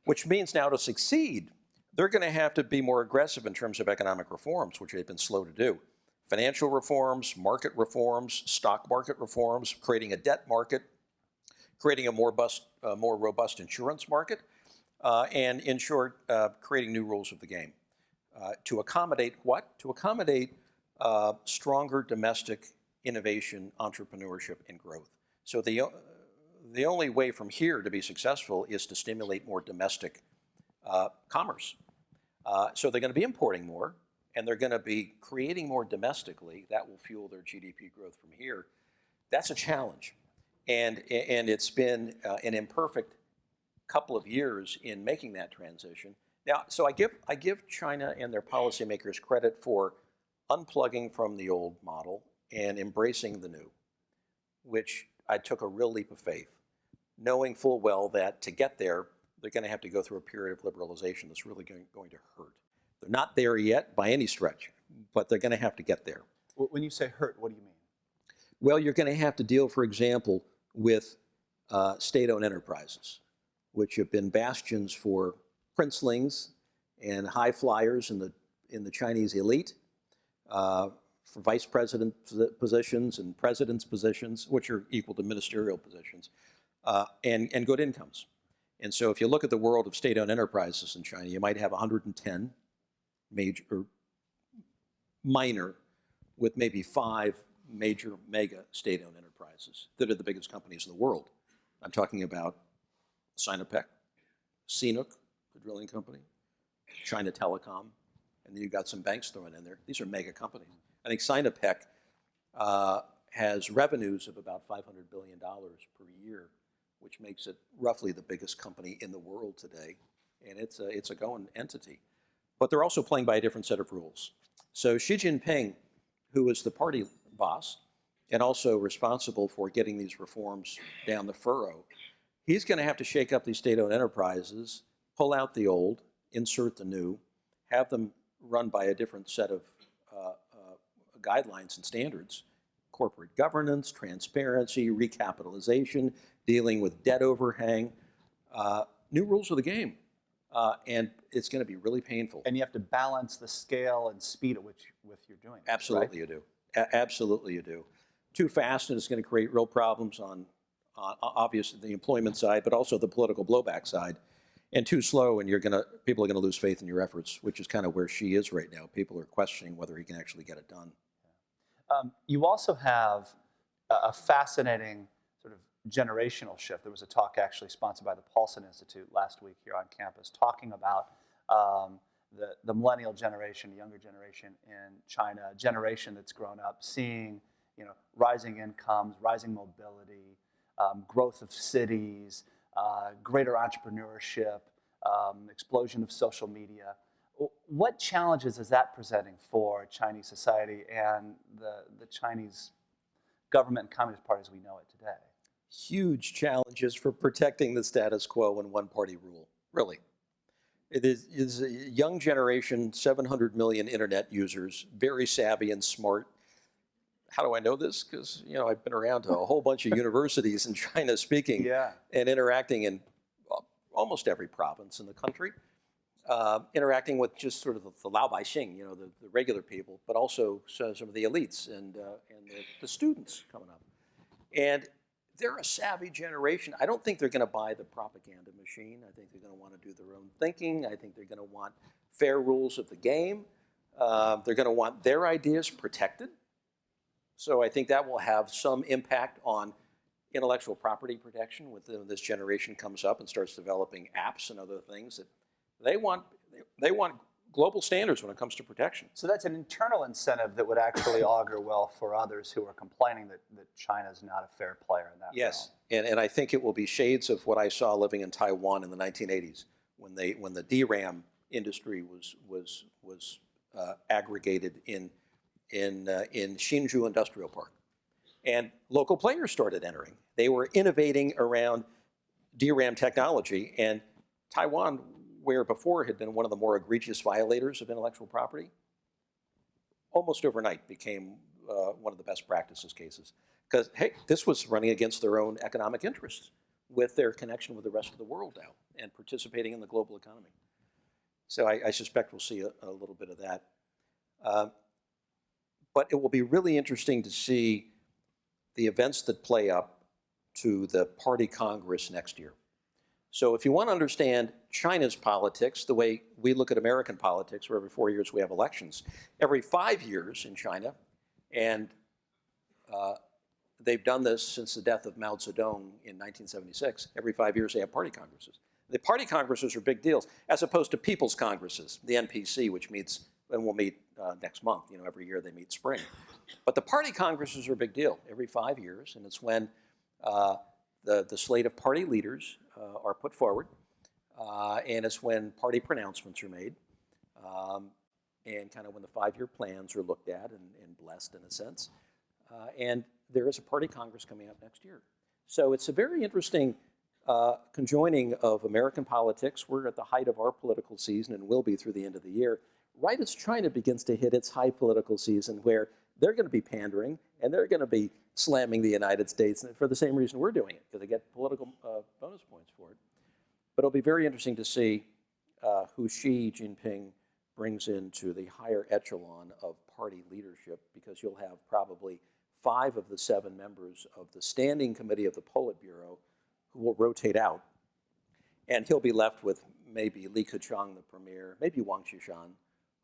which means now to succeed, they're going to have to be more aggressive in terms of economic reforms, which they've been slow to do. Financial reforms, market reforms, stock market reforms, creating a debt market, creating a more robust insurance market, and in short, creating new rules of the game. to accommodate what? To accommodate stronger domestic innovation, entrepreneurship, and growth. So the only way from here to be successful is to stimulate more domestic commerce. So they're going to be importing more, and they're going to be creating more domestically. That will fuel their GDP growth from here. That's a challenge. And it's been an imperfect couple of years in making that transition. Now, so I give China and their policymakers credit for unplugging from the old model and embracing the new, which I took a real leap of faith, knowing full well that to get there, they're going to have to go through a period of liberalization that's really going to hurt. They're not there yet by any stretch, but they're going to have to get there. When you say hurt, what do you mean? Well, you're going to have to deal, for example, with state-owned enterprises, which have been bastions for princelings and high flyers in the Chinese elite, for vice president positions and president's positions, which are equal to ministerial positions, and good incomes. And so if you look at the world of state-owned enterprises in China, you might have 110 major or minor with maybe 5 major mega state-owned enterprises that are the biggest companies in the world. I'm talking about Sinopec, CNOOC, the drilling company, China Telecom, and then you've got some banks thrown in there. These are mega companies. I think Sinopec has revenues of about $500 billion per year, which makes it roughly the biggest company in the world today, and it's a going entity. But they're also playing by a different set of rules. So Xi Jinping, who is the party boss and also responsible for getting these reforms down the furrow, he's going to have to shake up these state-owned enterprises, pull out the old, insert the new, have them run by a different set of guidelines and standards: corporate governance, transparency, recapitalization, dealing with debt overhang, new rules of the game. And it's going to be really painful. And you have to balance the scale and speed at which you're doing it. Absolutely, right? you do. Absolutely, you do. Too fast, and it's going to create real problems on obviously the employment side, but also the political blowback side. And too slow, and people are going to lose faith in your efforts, which is kind of where Xi is right now. People are questioning whether he can actually get it done. You also have a fascinating sort of generational shift. There was a talk actually sponsored by the Paulson Institute last week here on campus talking about the millennial generation, the younger generation in China, a generation that's grown up seeing rising incomes, rising mobility, growth of cities, greater entrepreneurship, explosion of social media. What challenges is that presenting for Chinese society and the Chinese government and Communist Party as we know it today? Huge challenges for protecting the status quo and one-party rule, really. It is a young generation, 700 million internet users, very savvy and smart. How do I know this? Because I've been around to a whole bunch of universities in China speaking and interacting in almost every province in the country. Interacting with just sort of the Lao Baixing, the regular people, but also some of the elites and the students coming up. And they're a savvy generation. I don't think they're going to buy the propaganda machine. I think they're going to want to do their own thinking. I think they're going to want fair rules of the game. They're going to want their ideas protected. So I think that will have some impact on intellectual property protection when this generation comes up and starts developing apps and other things that they want global standards when it comes to protection. So that's an internal incentive that would actually augur well for others who are complaining that China is not a fair player in that Yes, realm. and I think it will be shades of what I saw living in Taiwan in the 1980s when the DRAM industry was aggregated in Hsinchu Industrial Park, and local players started entering. They were innovating around DRAM technology, and Taiwan, where before had been one of the more egregious violators of intellectual property, almost overnight became one of the best practices cases. Because, hey, this was running against their own economic interests with their connection with the rest of the world now and participating in the global economy. So I suspect we'll see a little bit of that. But it will be really interesting to see the events that play up to the Party Congress next year. So if you want to understand China's politics, the way we look at American politics, where every 4 years we have elections. Every 5 years in China, and they've done this since the death of Mao Zedong in 1976. Every 5 years they have party congresses. The party congresses are big deals, as opposed to people's congresses, the NPC, which meets and will meet next month. You know, every year they meet spring. But the party congresses are a big deal every 5 years, and it's when the slate of party leaders are put forward, and it's when party pronouncements are made, and kind of when the 5-year plans are looked at and blessed in a sense. And there is a party congress coming up next year. So it's a very interesting conjoining of American politics. We're at the height of our political season and will be through the end of the year, right as China begins to hit its high political season, where they're going to be pandering and they're going to be slamming the United States for the same reason we're doing it, because they get political bonus points for it. But it'll be very interesting to see who Xi Jinping brings into the higher echelon of party leadership, because you'll have probably 5 of the 7 members of the Standing Committee of the Politburo who will rotate out. And he'll be left with maybe Li Keqiang, the premier, maybe Wang Qishan,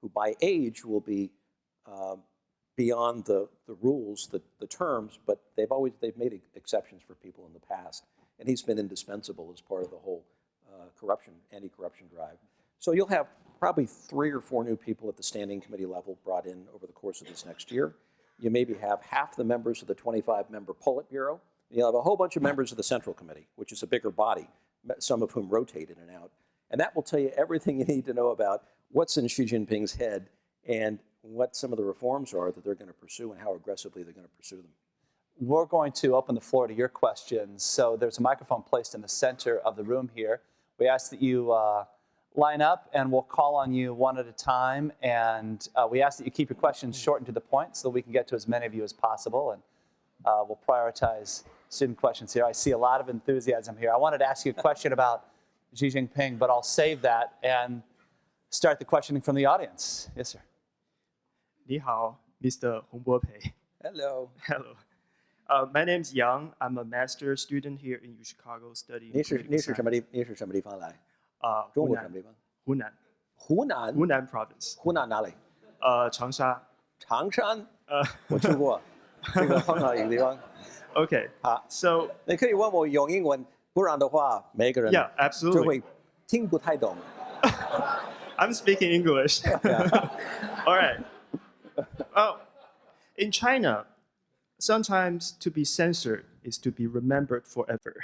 who by age will be beyond the rules, the terms, but they've made exceptions for people in the past. And he's been indispensable as part of the whole anti-corruption drive. So you'll have probably 3 or 4 new people at the Standing Committee level brought in over the course of this next year. You maybe have half the members of the 25-member Politburo. You'll have a whole bunch of members of the Central Committee, which is a bigger body, some of whom rotate in and out. And that will tell you everything you need to know about what's in Xi Jinping's head and what some of the reforms are that they're going to pursue and how aggressively they're going to pursue them. We're going to open the floor to your questions. So there's a microphone placed in the center of the room here. We ask that you line up, and we'll call on you one at a time. And we ask that you keep your questions short and to the point so that we can get to as many of you as possible. And we'll prioritize student questions here. I see a lot of enthusiasm here. I wanted to ask you a question about Xi Jinping, but I'll save that and start the questioning from the audience. Yes, sir. 你好, Mr. Hongbopei. Hello. Hello. My name is Yang. I'm a master's student here in Chicago studying. 你是什么地方来？中国什么地方？湖南湖南。湖南 province. 湖南哪里？长沙。长山。我去过，这个很好一个地方。Okay. 好 So 你可以问我用英文，不然的话，每个人 yeah, 就 absolutely. 会听不太懂。I'm speaking English. All right. Oh, in China, sometimes to be censored is to be remembered forever.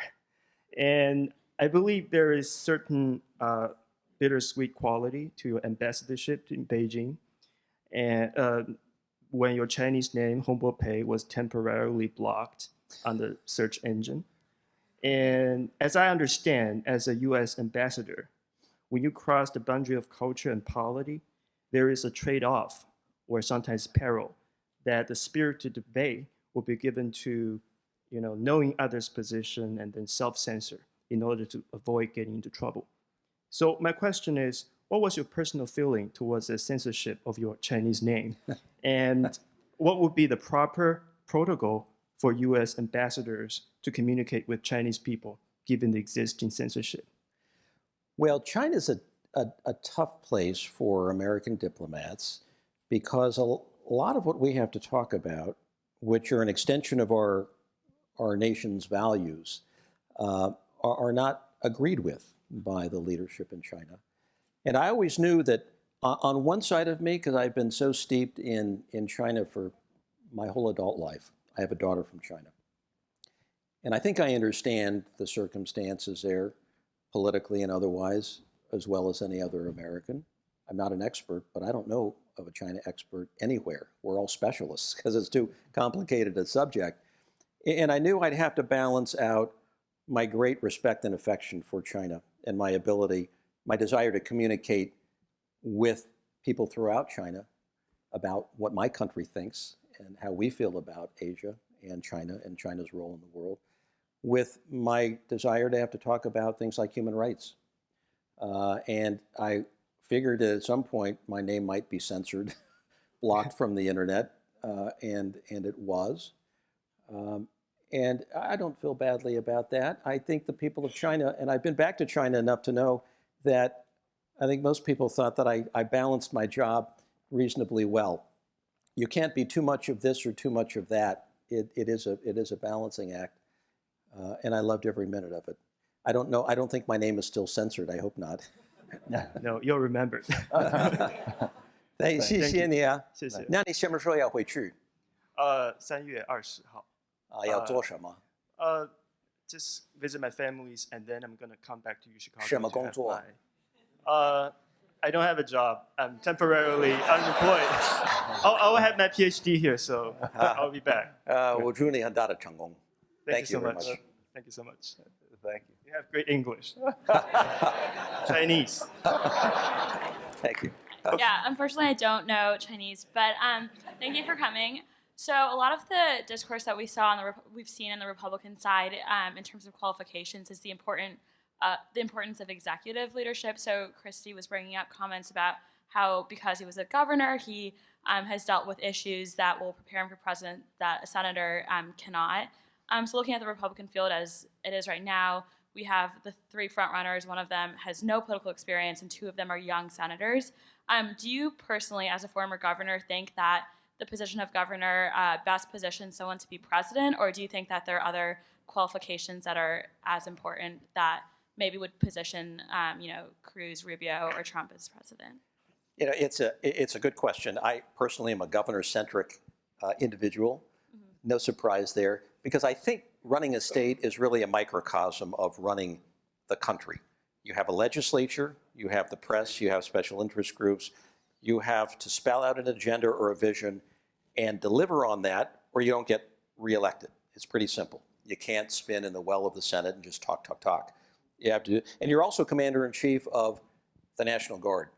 And I believe there is certain bittersweet quality to your ambassadorship in Beijing. And when your Chinese name, Hongbopei, was temporarily blocked on the search engine. And as I understand, as a US ambassador, when you cross the boundary of culture and polity, there is a trade-off or sometimes peril that the spirited debate will be given to, knowing others' position and then self-censor in order to avoid getting into trouble. So my question is, what was your personal feeling towards the censorship of your Chinese name? And what would be the proper protocol for US ambassadors to communicate with Chinese people given the existing censorship? Well, China's a tough place for American diplomats because a lot of what we have to talk about, which are an extension of our nation's values, are not agreed with by the leadership in China. And I always knew that on one side of me, because I've been so steeped in China for my whole adult life, I have a daughter from China. And I think I understand the circumstances there, politically and otherwise, as well as any other American. I'm not an expert, but I don't know of a China expert anywhere. We're all specialists because it's too complicated a subject. And I knew I'd have to balance out my great respect and affection for China and my desire to communicate with people throughout China about what my country thinks and how we feel about Asia and China's role in the world, with my desire to have to talk about things like human rights. And I figured that at some point my name might be censored, blocked from the internet, and it was. And I don't feel badly about that. I think the people of China, and I've been back to China enough to know that I think most people thought that I balanced my job reasonably well. You can't be too much of this or too much of that. It is a balancing act, and I loved every minute of it. I don't think my name is still censored. I hope not. No, you'll remember. 谢谢你啊。谢谢。那你什么时候要回去？ 3月20号。要做什么？ Just visit my families, and then I'm gonna come back to Chicago. 什么工作？ I don't have a job. I'm temporarily unemployed. I'll have my PhD here, so I'll be back. 我祝你很大的成功。 Thank you so very much. much. Thank you so much. Thank you. You have great English. Chinese. Thank you. Yeah, unfortunately, I don't know Chinese, but thank you for coming. So a lot of the discourse that we saw we've seen on the Republican side in terms of qualifications is the importance of executive leadership. So Christie was bringing up comments about how because he was a governor, he has dealt with issues that will prepare him for president that a senator cannot. So looking at the Republican field as it is right now, we have the three frontrunners. One of them has no political experience, and two of them are young senators. Do you personally, as a former governor, think that the position of governor best positions someone to be president, or do you think that there are other qualifications that are as important that maybe would position, Cruz, Rubio, or Trump as president? It's a good question. I personally am a governor-centric individual. No surprise there, because I think running a state is really a microcosm of running the country. You have a legislature, you have the press, you have special interest groups. You have to spell out an agenda or a vision and deliver on that, or you don't get reelected. It's pretty simple. You can't spin in the well of the Senate and just talk, talk, talk. You have to, and you're also commander-in-chief of the National Guard,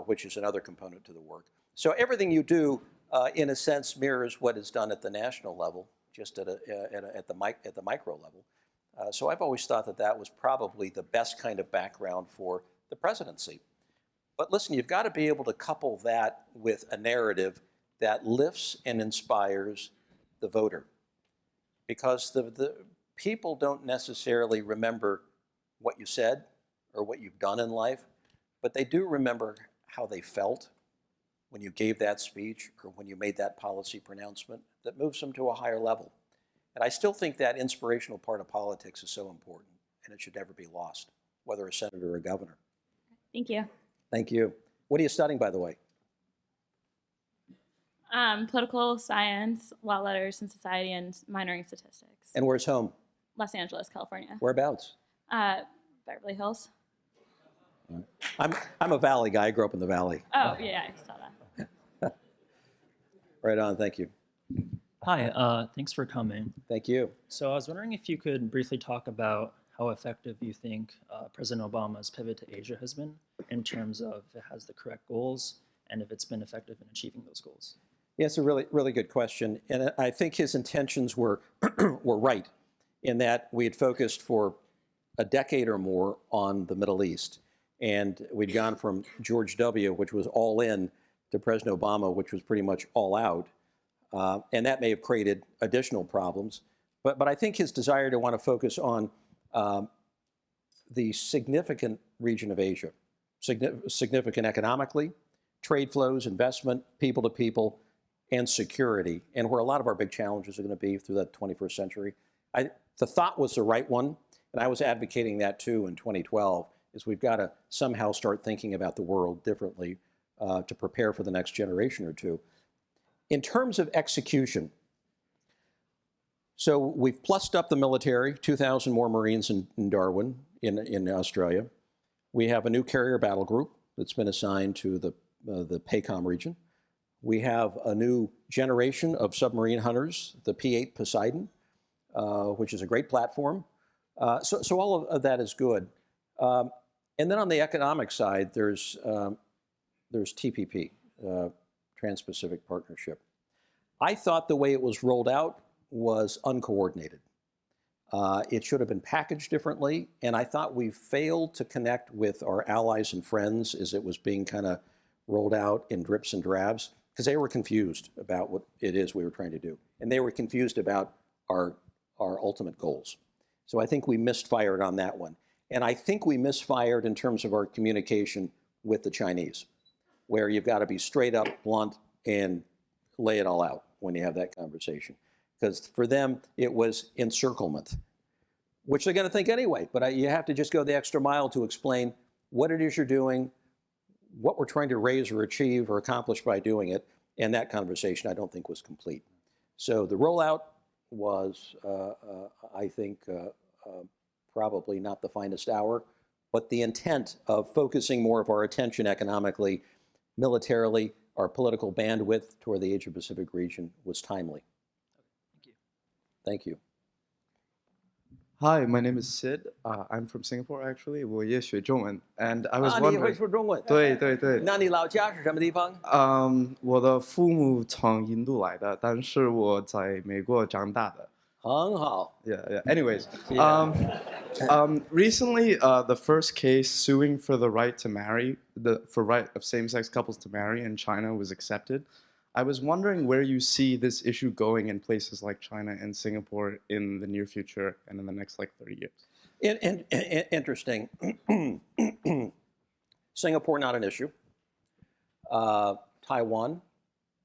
which is another component to the work. So everything you do, in a sense, mirrors what is done at the national level, just at the micro level. So I've always thought that that was probably the best kind of background for the presidency. But listen, you've got to be able to couple that with a narrative that lifts and inspires the voter. Because the people don't necessarily remember what you said or what you've done in life, but they do remember how they felt when you gave that speech or when you made that policy pronouncement that moves them to a higher level. And I still think that inspirational part of politics is so important, and it should never be lost, whether a senator or a governor. Thank you. Thank you. What are you studying, by the way? Political science, law letters and society, and minoring statistics. And where's home? Los Angeles, California. Whereabouts? Beverly Hills. I'm a Valley guy. I grew up in the Valley. Oh, yeah, I saw that. Right on. Thank you. Hi, thanks for coming. Thank you. So I was wondering if you could briefly talk about how effective you think President Obama's pivot to Asia has been in terms of if it has the correct goals and if it's been effective in achieving those goals. Yeah, it's a really, really good question. And I think his intentions were, were right in that we had focused for a decade or more on the Middle East. And we'd gone from George W., which was all in, to President Obama, which was pretty much all out. And that may have created additional problems. But I think his desire to want to focus on the significant region of Asia, significant economically, trade flows, investment, people to people, and security, and where a lot of our big challenges are going to be through the 21st century. The thought was the right one, and I was advocating that too in 2012, is we've got to somehow start thinking about the world differently to prepare for the next generation or two. In terms of execution, so we've plussed up the military, 2,000 more Marines in Darwin, in Australia. We have a new carrier battle group that's been assigned to the PACOM region. We have a new generation of submarine hunters, the P-8 Poseidon, which is a great platform. So all of that is good. And then on the economic side, there's TPP, Trans-Pacific Partnership. I thought the way it was rolled out was uncoordinated. It should have been packaged differently, and I thought we failed to connect with our allies and friends as it was being kind of rolled out in drips and drabs, because they were confused about what it is we were trying to do. And they were confused about our ultimate goals. So I think we misfired on that one. And I think we misfired in terms of our communication with the Chinese, where you've got to be straight up, blunt, and lay it all out when you have that conversation. Because for them, it was encirclement, which they're going to think anyway. But you have to just go the extra mile to explain what it is you're doing, what we're trying to raise or achieve or accomplish by doing it. And that conversation, I don't think, was complete. So the rollout was, I think, probably not the finest hour, but the intent of focusing more of our attention economically, militarily, our political bandwidth toward the Asia-Pacific region was timely. Thank you. Thank you. Hi, my name is Sid. I'm from Singapore, actually. 我也学中文 and I was 你会 wondering. 说中文？对对对。那你老家是什么地方？我的父母从印度来的，但是我在美国长大的。很好。Yeah. Anyways, Yeah. recently, the first case suing for the right to marry, for right of same-sex couples to marry in China was accepted. I was wondering where you see this issue going in places like China and Singapore in the near future and in the next 30 years. Interesting. Singapore, not an issue. Taiwan,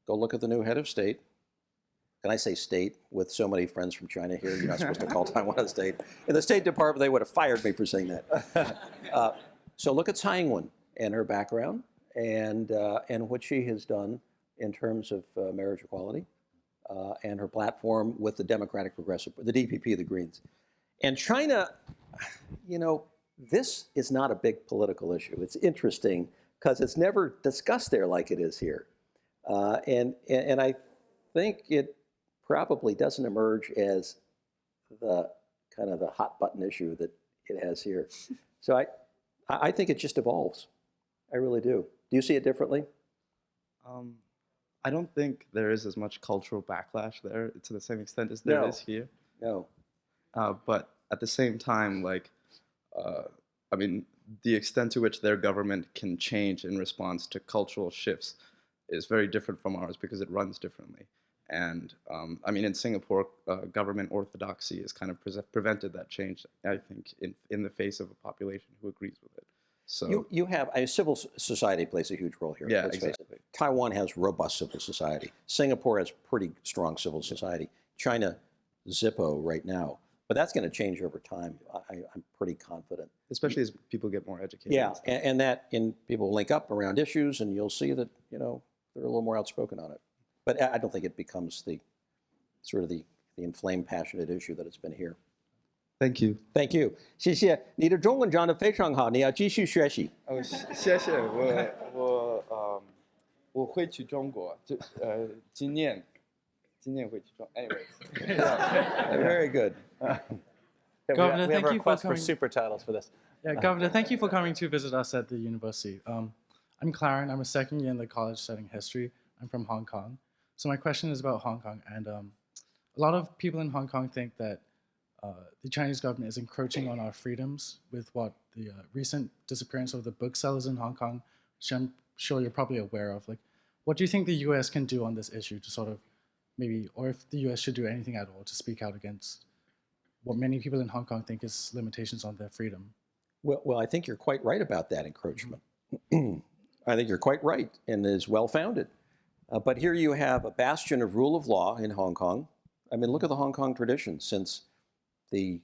go look at the new head of state. Can I say state with so many friends from China here? You're not supposed to call Taiwan a state. In the State Department, they would have fired me for saying that. So look at Tsai Ing-wen and her background and what she has done in terms of marriage equality and her platform with the Democratic Progressive, the DPP, the Greens. And China, this is not a big political issue. It's interesting because it's never discussed there like it is here. And I think it probably doesn't emerge as the kind of the hot button issue that it has here. So I think it just evolves. I really do. Do you see it differently? I don't think there is as much cultural backlash there to the same extent as there is here. No. But at the same time, the extent to which their government can change in response to cultural shifts is very different from ours because it runs differently. And in Singapore, government orthodoxy has kind of prevented that change, I think, in the face of a population who agrees with it. So you have civil society plays a huge role here. Yeah, let's face it. exactly. Taiwan has robust civil society. Singapore has pretty strong civil society. China, Zippo right now. But that's going to change over time. I'm pretty confident. especially as people get more educated. Yeah, and stuff. and that people link up around issues, and you'll see that they're a little more outspoken on it. But I don't think it becomes the sort of the inflamed, passionate issue that it's been here. Thank you. Thank you， 谢谢你的中文讲得非常好，你要继续学习。谢谢我会去中国，今年会去中。Anyways, Very good. we Governor, have thank a you for request for coming. super titles for this. Yeah, Governor, thank you for coming to visit us at the university. I'm Claren. I'm a second year in the college studying history. I'm from Hong Kong. So my question is about Hong Kong. And a lot of people in Hong Kong think that the Chinese government is encroaching on our freedoms with what the recent disappearance of the booksellers in Hong Kong, which I'm sure you're probably aware of. Like, what do you think the U.S. can do on this issue to sort of maybe, or if the U.S. should do anything at all to speak out against what many people in Hong Kong think is limitations on their freedom? Well, I think you're quite right about that encroachment. I think you're quite right and is well-founded. But here you have a bastion of rule of law in Hong Kong. I mean, look at the Hong Kong tradition since the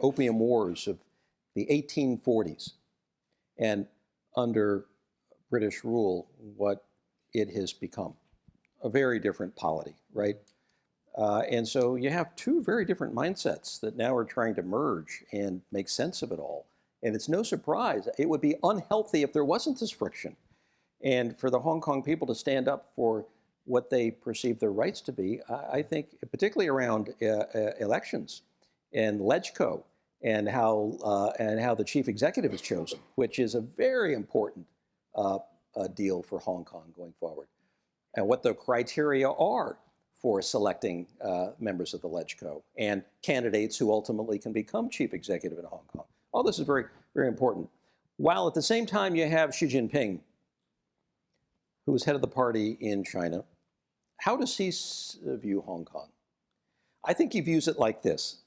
opium wars of the 1840s. And under British rule, what it has become, a very different polity, right? And so you have two very different mindsets that now are trying to merge and make sense of it all. And it's no surprise. It would be unhealthy if there wasn't this friction. And for the Hong Kong people to stand up for what they perceive their rights to be, I think, particularly around elections and LegCo and how the chief executive is chosen, which is a very important deal for Hong Kong going forward, and what the criteria are for selecting members of the LegCo and candidates who ultimately can become chief executive in Hong Kong. All this is very, very important. While at the same time you have Xi Jinping, who is head of the party in China. How does he view Hong Kong? I think he views it like this,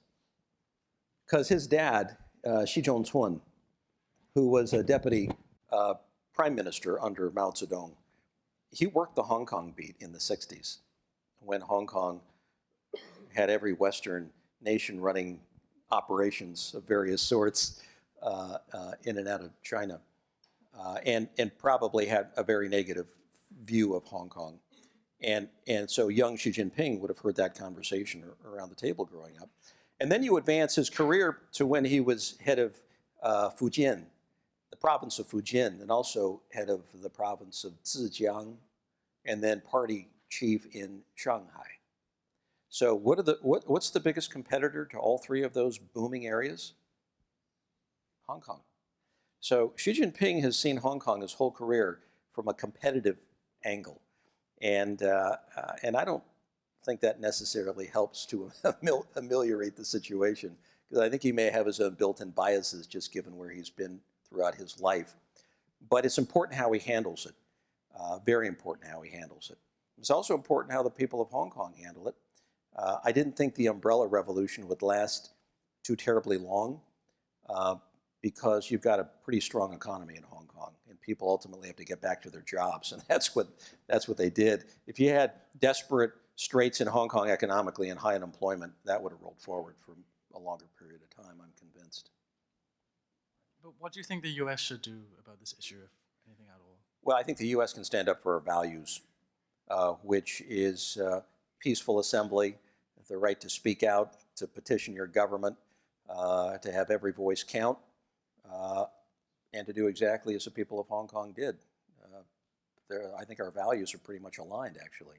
because his dad Xi Jinping, who was a deputy prime minister under Mao Zedong. He worked the Hong Kong beat in the 60s when Hong Kong had every Western nation running operations of various sorts in and out of China, and probably had a very negative view of Hong Kong. And so young Xi Jinping would have heard that conversation around the table growing up. And then you advance his career to when he was head of Fujian, the province of Fujian, and also head of the province of Zhejiang, and then party chief in Shanghai. So what's the biggest competitor to all three of those booming areas? Hong Kong. So Xi Jinping has seen Hong Kong his whole career from a competitive angle. And I don't think that necessarily helps to ameliorate the situation, because I think he may have his own built-in biases just given where he's been throughout his life. But it's important how he handles it, very important how he handles it. It's also important how the people of Hong Kong handle it. I didn't think the umbrella revolution would last too terribly long, because you've got a pretty strong economy in Hong Kong, and people ultimately have to get back to their jobs, and that's what they did. If you had desperate straits in Hong Kong economically and high unemployment, that would have rolled forward for a longer period of time, I'm convinced. But what do you think the U.S. should do about this issue, if anything at all? Well, I think the U.S. can stand up for our values, which is peaceful assembly, the right to speak out, to petition your government, to have every voice count, and to do exactly as the people of Hong Kong did. I think our values are pretty much aligned, actually.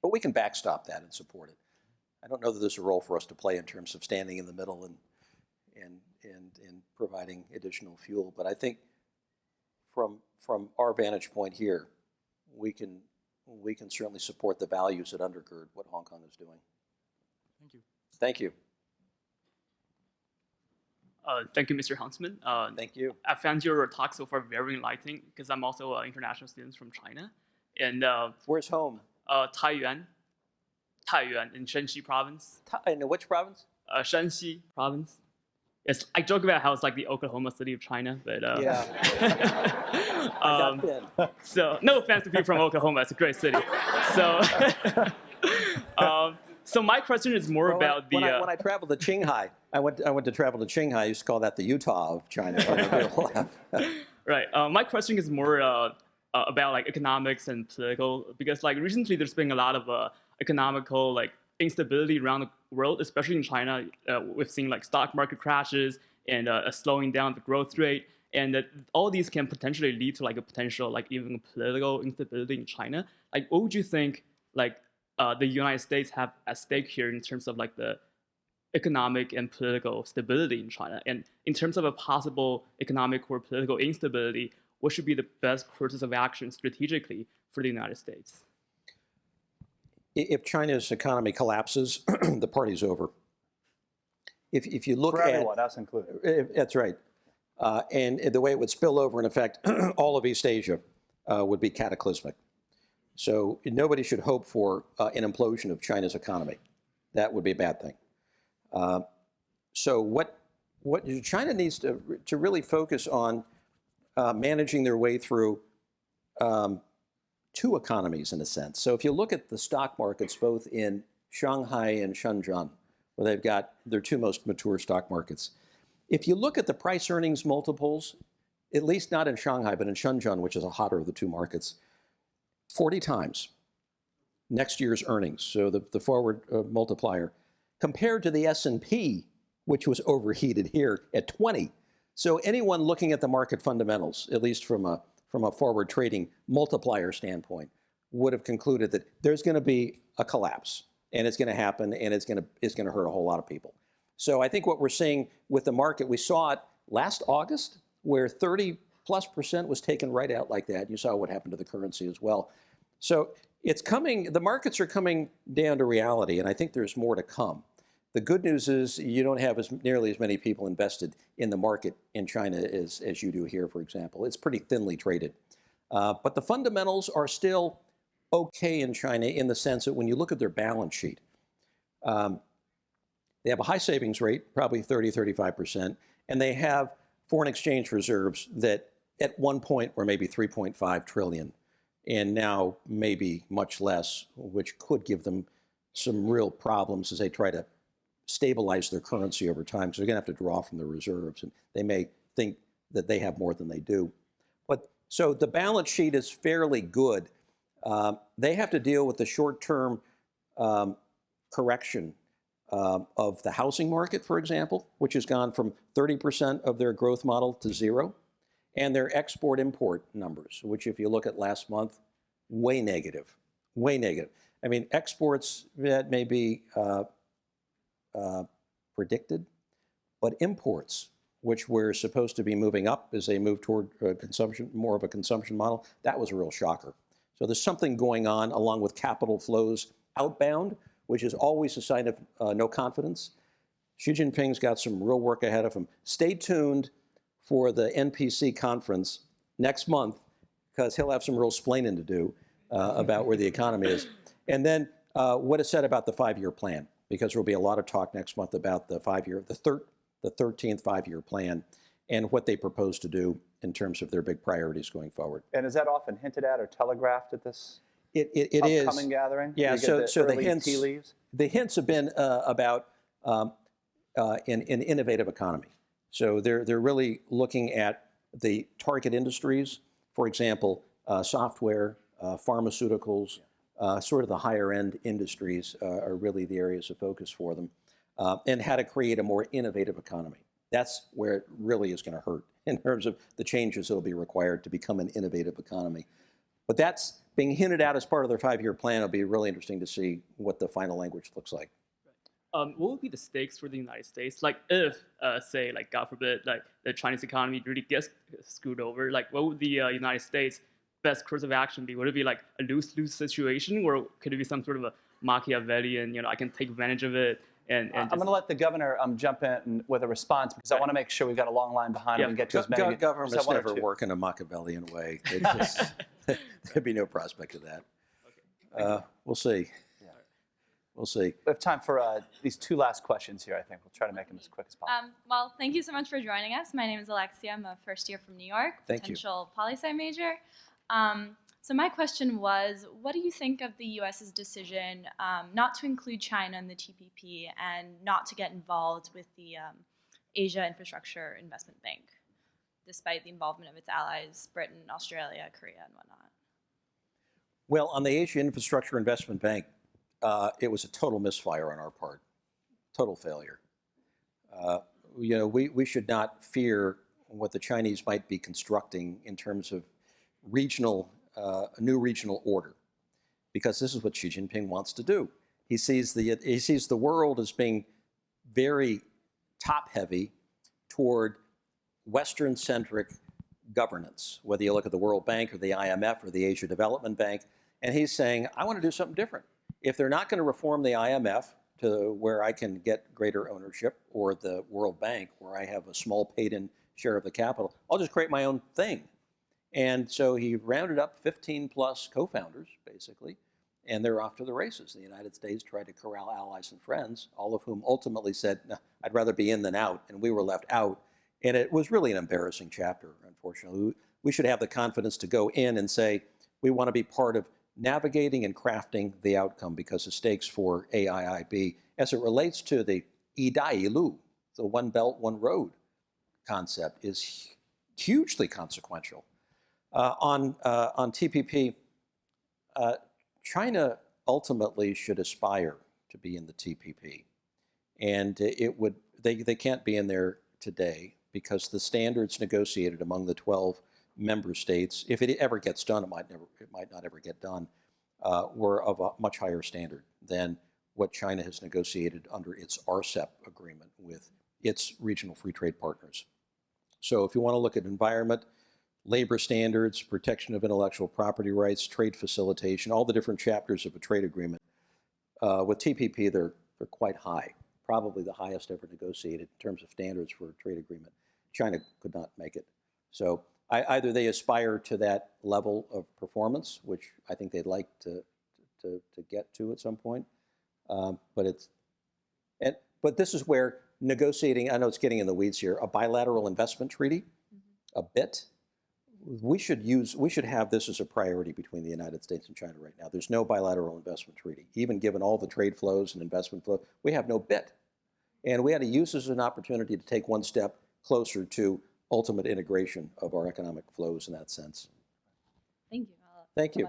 But we can backstop that and support it. I don't know that there's a role for us to play in terms of standing in the middle and providing additional fuel. But I think from our vantage point here, we can certainly support the values that undergird what Hong Kong is doing. Thank you. Thank you. Thank you, Mr. Huntsman. Thank you. I found your talk so far very enlightening, because I'm also an international student from China. And Where's home? Taiyuan in Shanxi province. In which province? Shanxi province. Yes, I joke about how it's like the Oklahoma City of China, but Yeah. I've not been. so no offense to people from Oklahoma, it's a great city. So, so my question is more about the. When I traveled to Qinghai, I went to travel to Qinghai. I used to call that the Utah of China. Right. My question is more about like economics and political, because like recently there's been a lot of economical like instability around the world, especially in China. We've seen like stock market crashes and a slowing down the growth rate, and all these can potentially lead to like a potential like even political instability in China. Like, what would you think like the United States have at stake here in terms of like the economic and political stability in China? And in terms of a possible economic or political instability, what should be the best courses of action strategically for the United States? If China's economy collapses, the party's over. If you look For at everyone, us included. that's right, and the way it would spill over and affect all of East Asia would be cataclysmic. So nobody should hope for an implosion of China's economy. That would be a bad thing. So what China needs to really focus on managing their way through two economies in a sense. So if you look at the stock markets, both in Shanghai and Shenzhen, where they've got their two most mature stock markets, if you look at the price earnings multiples, at least not in Shanghai, but in Shenzhen, which is a hotter of the two markets, 40 times next year's earnings, so the forward multiplier, compared to the S&P, which was overheated here at 20. So anyone looking at the market fundamentals, at least from a forward trading multiplier standpoint, would have concluded that there's going to be a collapse, and it's going to happen, and it's going to hurt a whole lot of people. So I think what we're seeing with the market, we saw it last August, where 30+% was taken right out like that. You saw what happened to the currency as well. So it's coming. The markets are coming down to reality, and I think there's more to come. The good news is you don't have nearly as many people invested in the market in China as you do here, for example. It's pretty thinly traded. But the fundamentals are still okay in China in the sense that when you look at their balance sheet, they have a high savings rate, probably 30, 35%, And they have foreign exchange reserves that at one point were maybe 3.5 trillion, and now maybe much less, which could give them some real problems as they try to stabilize their currency over time. So they're going to have to draw from the reserves, and they may think that they have more than they do. But so the balance sheet is fairly good. They have to deal with the short-term correction of the housing market, for example, which has gone from 30% of their growth model to 0, and their export-import numbers, which if you look at last month, way negative, way negative. I mean, exports, that may be predicted, but imports, which were supposed to be moving up as they move toward consumption, more of a consumption model, that was a real shocker. So there's something going on along with capital flows outbound, which is always a sign of no confidence. Xi Jinping's got some real work ahead of him. Stay tuned for the NPC conference next month, because he'll have some real splaining to do about where the economy is. And then what is said about the 5-year plan, because there will be a lot of talk next month about the 13th 5-year plan and what they propose to do in terms of their big priorities going forward. And is that often hinted at or telegraphed at this It upcoming is. gathering? Yeah, so the hints, tea leaves? the hints have been about an innovative economy. So they're really looking at the target industries, for example, software, pharmaceuticals, sort of the higher end industries are really the areas of focus for them, and how to create a more innovative economy. That's where it really is going to hurt in terms of the changes that will be required to become an innovative economy. But that's being hinted at as part of their 5-year plan. It'll be really interesting to see what the final language looks like. What would be the stakes for the United States? Like if, say, like God forbid, like the Chinese economy really gets screwed over, like what would the United States best course of action be? Would it be like a lose-lose situation, or could it be some sort of a Machiavellian, I can take advantage of it? And I'm going to let the governor jump in with a response, because I want to make sure we've got a long line behind him and get to as many. Governments never work in a Machiavellian way. There'd be no prospect of that. Okay. We'll see. We'll see. We have time for these 2 last questions here, I think. We'll try to make them as quick as possible. Well, thank you so much for joining us. My name is Alexia. I'm a first year from New York, Thank you. potential poli-sci major. So my question was, what do you think of the U.S.'s decision not to include China in the TPP and not to get involved with the Asia Infrastructure Investment Bank, despite the involvement of its allies, Britain, Australia, Korea, and whatnot? Well, on the Asia Infrastructure Investment Bank, it was a total misfire on our part, total failure. We should not fear what the Chinese might be constructing in terms of a new regional order, because this is what Xi Jinping wants to do. He sees the world as being very top-heavy toward Western-centric governance, whether you look at the World Bank or the IMF or the Asia Development Bank, and he's saying, I want to do something different. If they're not going to reform the IMF to where I can get greater ownership, or the World Bank where I have a small paid-in share of the capital, I'll just create my own thing. And so he rounded up 15 plus co-founders, basically, and they're off to the races. The United States tried to corral allies and friends, all of whom ultimately said, no, I'd rather be in than out, and we were left out. And it was really an embarrassing chapter, unfortunately. We should have the confidence to go in and say, we want to be part of navigating and crafting the outcome, because the stakes for AIIB, as it relates to the Idailu, the One Belt, One Road concept, is hugely consequential. On TPP, China ultimately should aspire to be in the TPP, and they can't be in there today because the standards negotiated among the 12 member states, if it ever gets done, it might not ever get done, were of a much higher standard than what China has negotiated under its RCEP agreement with its regional free trade partners. So if you want to look at environment, labor standards, protection of intellectual property rights, trade facilitation, all the different chapters of a trade agreement, with TPP, they're quite high, probably the highest ever negotiated in terms of standards for a trade agreement. China could not make it. So either they aspire to that level of performance, which I think they'd like to get to at some point, but this is where negotiating, I know it's getting in the weeds here, a bilateral investment treaty, a BIT. We should have this as a priority between the United States and China right now. There's no bilateral investment treaty. Even given all the trade flows and investment flow, we have no BIT. And we had to use this as an opportunity to take one step closer to ultimate integration of our economic flows in that sense. Thank you. Thank you.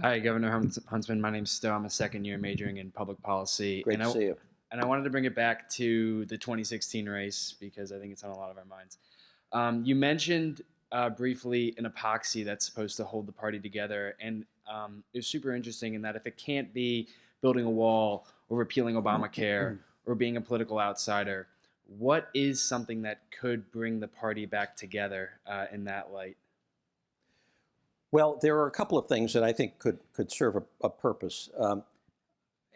Hi, Governor Huntsman. My name's Stowe. I'm a second-year majoring in public policy. Great to see you. And I wanted to bring it back to the 2016 race because I think it's on a lot of our minds. You mentioned briefly an epoxy that's supposed to hold the party together, and it was super interesting in that if it can't be building a wall or repealing Obamacare or being a political outsider, what is something that could bring the party back together in that light? Well, there are a couple of things that I think could serve a purpose.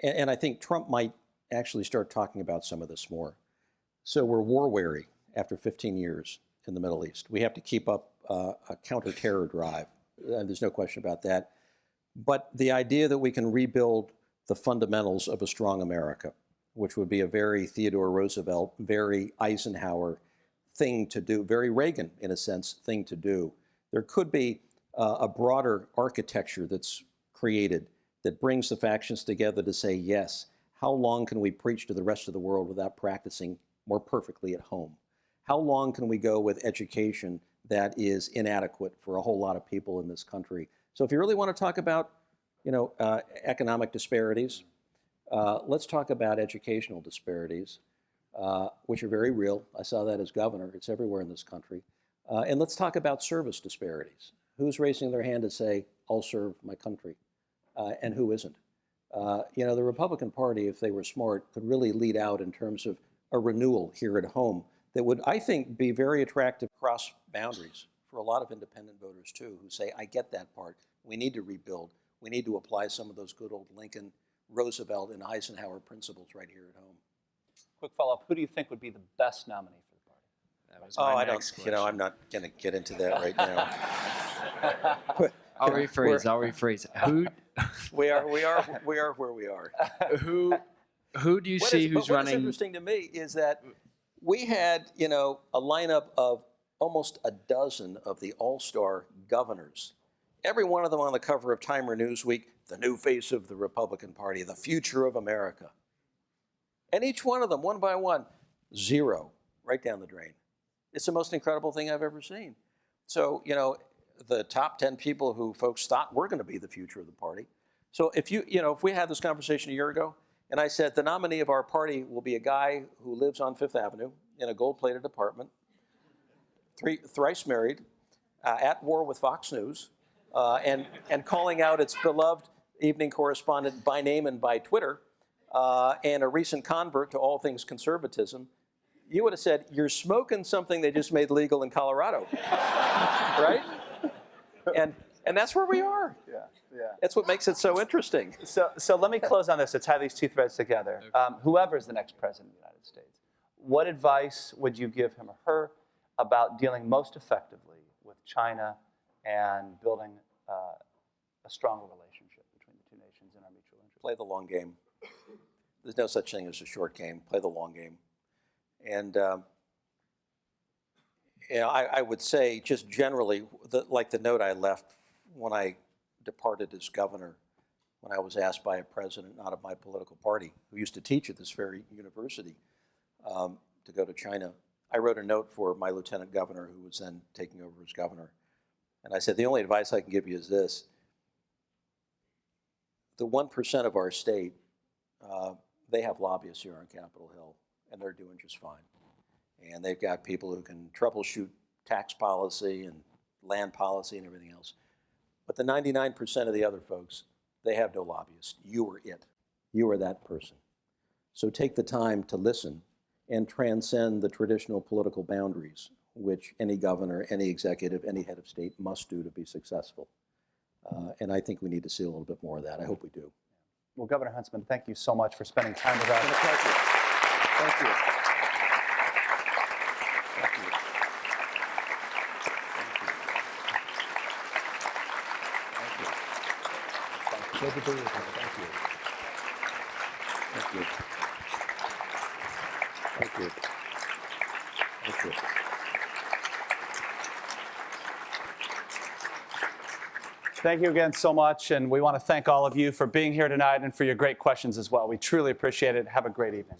And I think Trump might actually start talking about some of this more. So we're war weary after 15 years in the Middle East. We have to keep up a counter-terror drive. There's no question about that. But the idea that we can rebuild the fundamentals of a strong America, which would be a very Theodore Roosevelt, very Eisenhower thing to do, very Reagan, in a sense, thing to do. There could be a broader architecture that's created that brings the factions together to say, yes, how long can we preach to the rest of the world without practicing more perfectly at home? How long can we go with education that is inadequate for a whole lot of people in this country? So if you really want to talk about, economic disparities, let's talk about educational disparities, which are very real. I saw that as governor. It's everywhere in this country. And let's talk about service disparities. Who's raising their hand to say, I'll serve my country, and who isn't? The Republican Party, if they were smart, could really lead out in terms of a renewal here at home that would, I think, be very attractive across boundaries for a lot of independent voters, too, who say, I get that part. We need to rebuild. We need to apply some of those good old Lincoln, Roosevelt, and Eisenhower principles right here at home. Quick follow-up, who do you think would be the best nominee for the party? That was my next question. I'm not going to get into that right now. I'll rephrase. Who? We are where we are. Who do you see who's running? What's interesting to me is that we had, a lineup of almost a dozen of the all-star governors. Every one of them on the cover of Time or Newsweek, the new face of the Republican Party, the future of America. And each one of them, one by one, zero, right down the drain. It's the most incredible thing I've ever seen. So, the top 10 people who folks thought were going to be the future of the party. So if if we had this conversation a year ago, and I said the nominee of our party will be a guy who lives on Fifth Avenue in a gold-plated apartment, thrice married, at war with Fox News, and calling out its beloved evening correspondent by name and by Twitter, and a recent convert to all things conservatism, you would have said, you're smoking something they just made legal in Colorado, right? And that's where we are. Yeah. That's what makes it so interesting. So let me close on this to tie these two threads together. Whoever is the next president of the United States, what advice would you give him or her about dealing most effectively with China and building a stronger relationship between the two nations in our mutual interest? Play the long game. There's no such thing as a short game. Play the long game. And I would say just generally, like the note I left when I departed as governor, when I was asked by a president not of my political party, who used to teach at this very university, to go to China. I wrote a note for my lieutenant governor, who was then taking over as governor. And I said, the only advice I can give you is this. The 1% of our state, they have lobbyists here on Capitol Hill, and they're doing just fine. And they've got people who can troubleshoot tax policy and land policy and everything else. But the 99% of the other folks, they have no lobbyists. You are it. You are that person. So take the time to listen and transcend the traditional political boundaries, which any governor, any executive, any head of state must do to be successful. And I think we need to see a little bit more of that. I hope we do. Well, Governor Huntsman, thank you so much for spending time with us. It's been a pleasure. Thank you. Thank you. Thank you. Thank you. Thank you. Thank you. Thank you. Thank you again so much, and we want to thank all of you for being here tonight and for your great questions as well. We truly appreciate it. Have a great evening.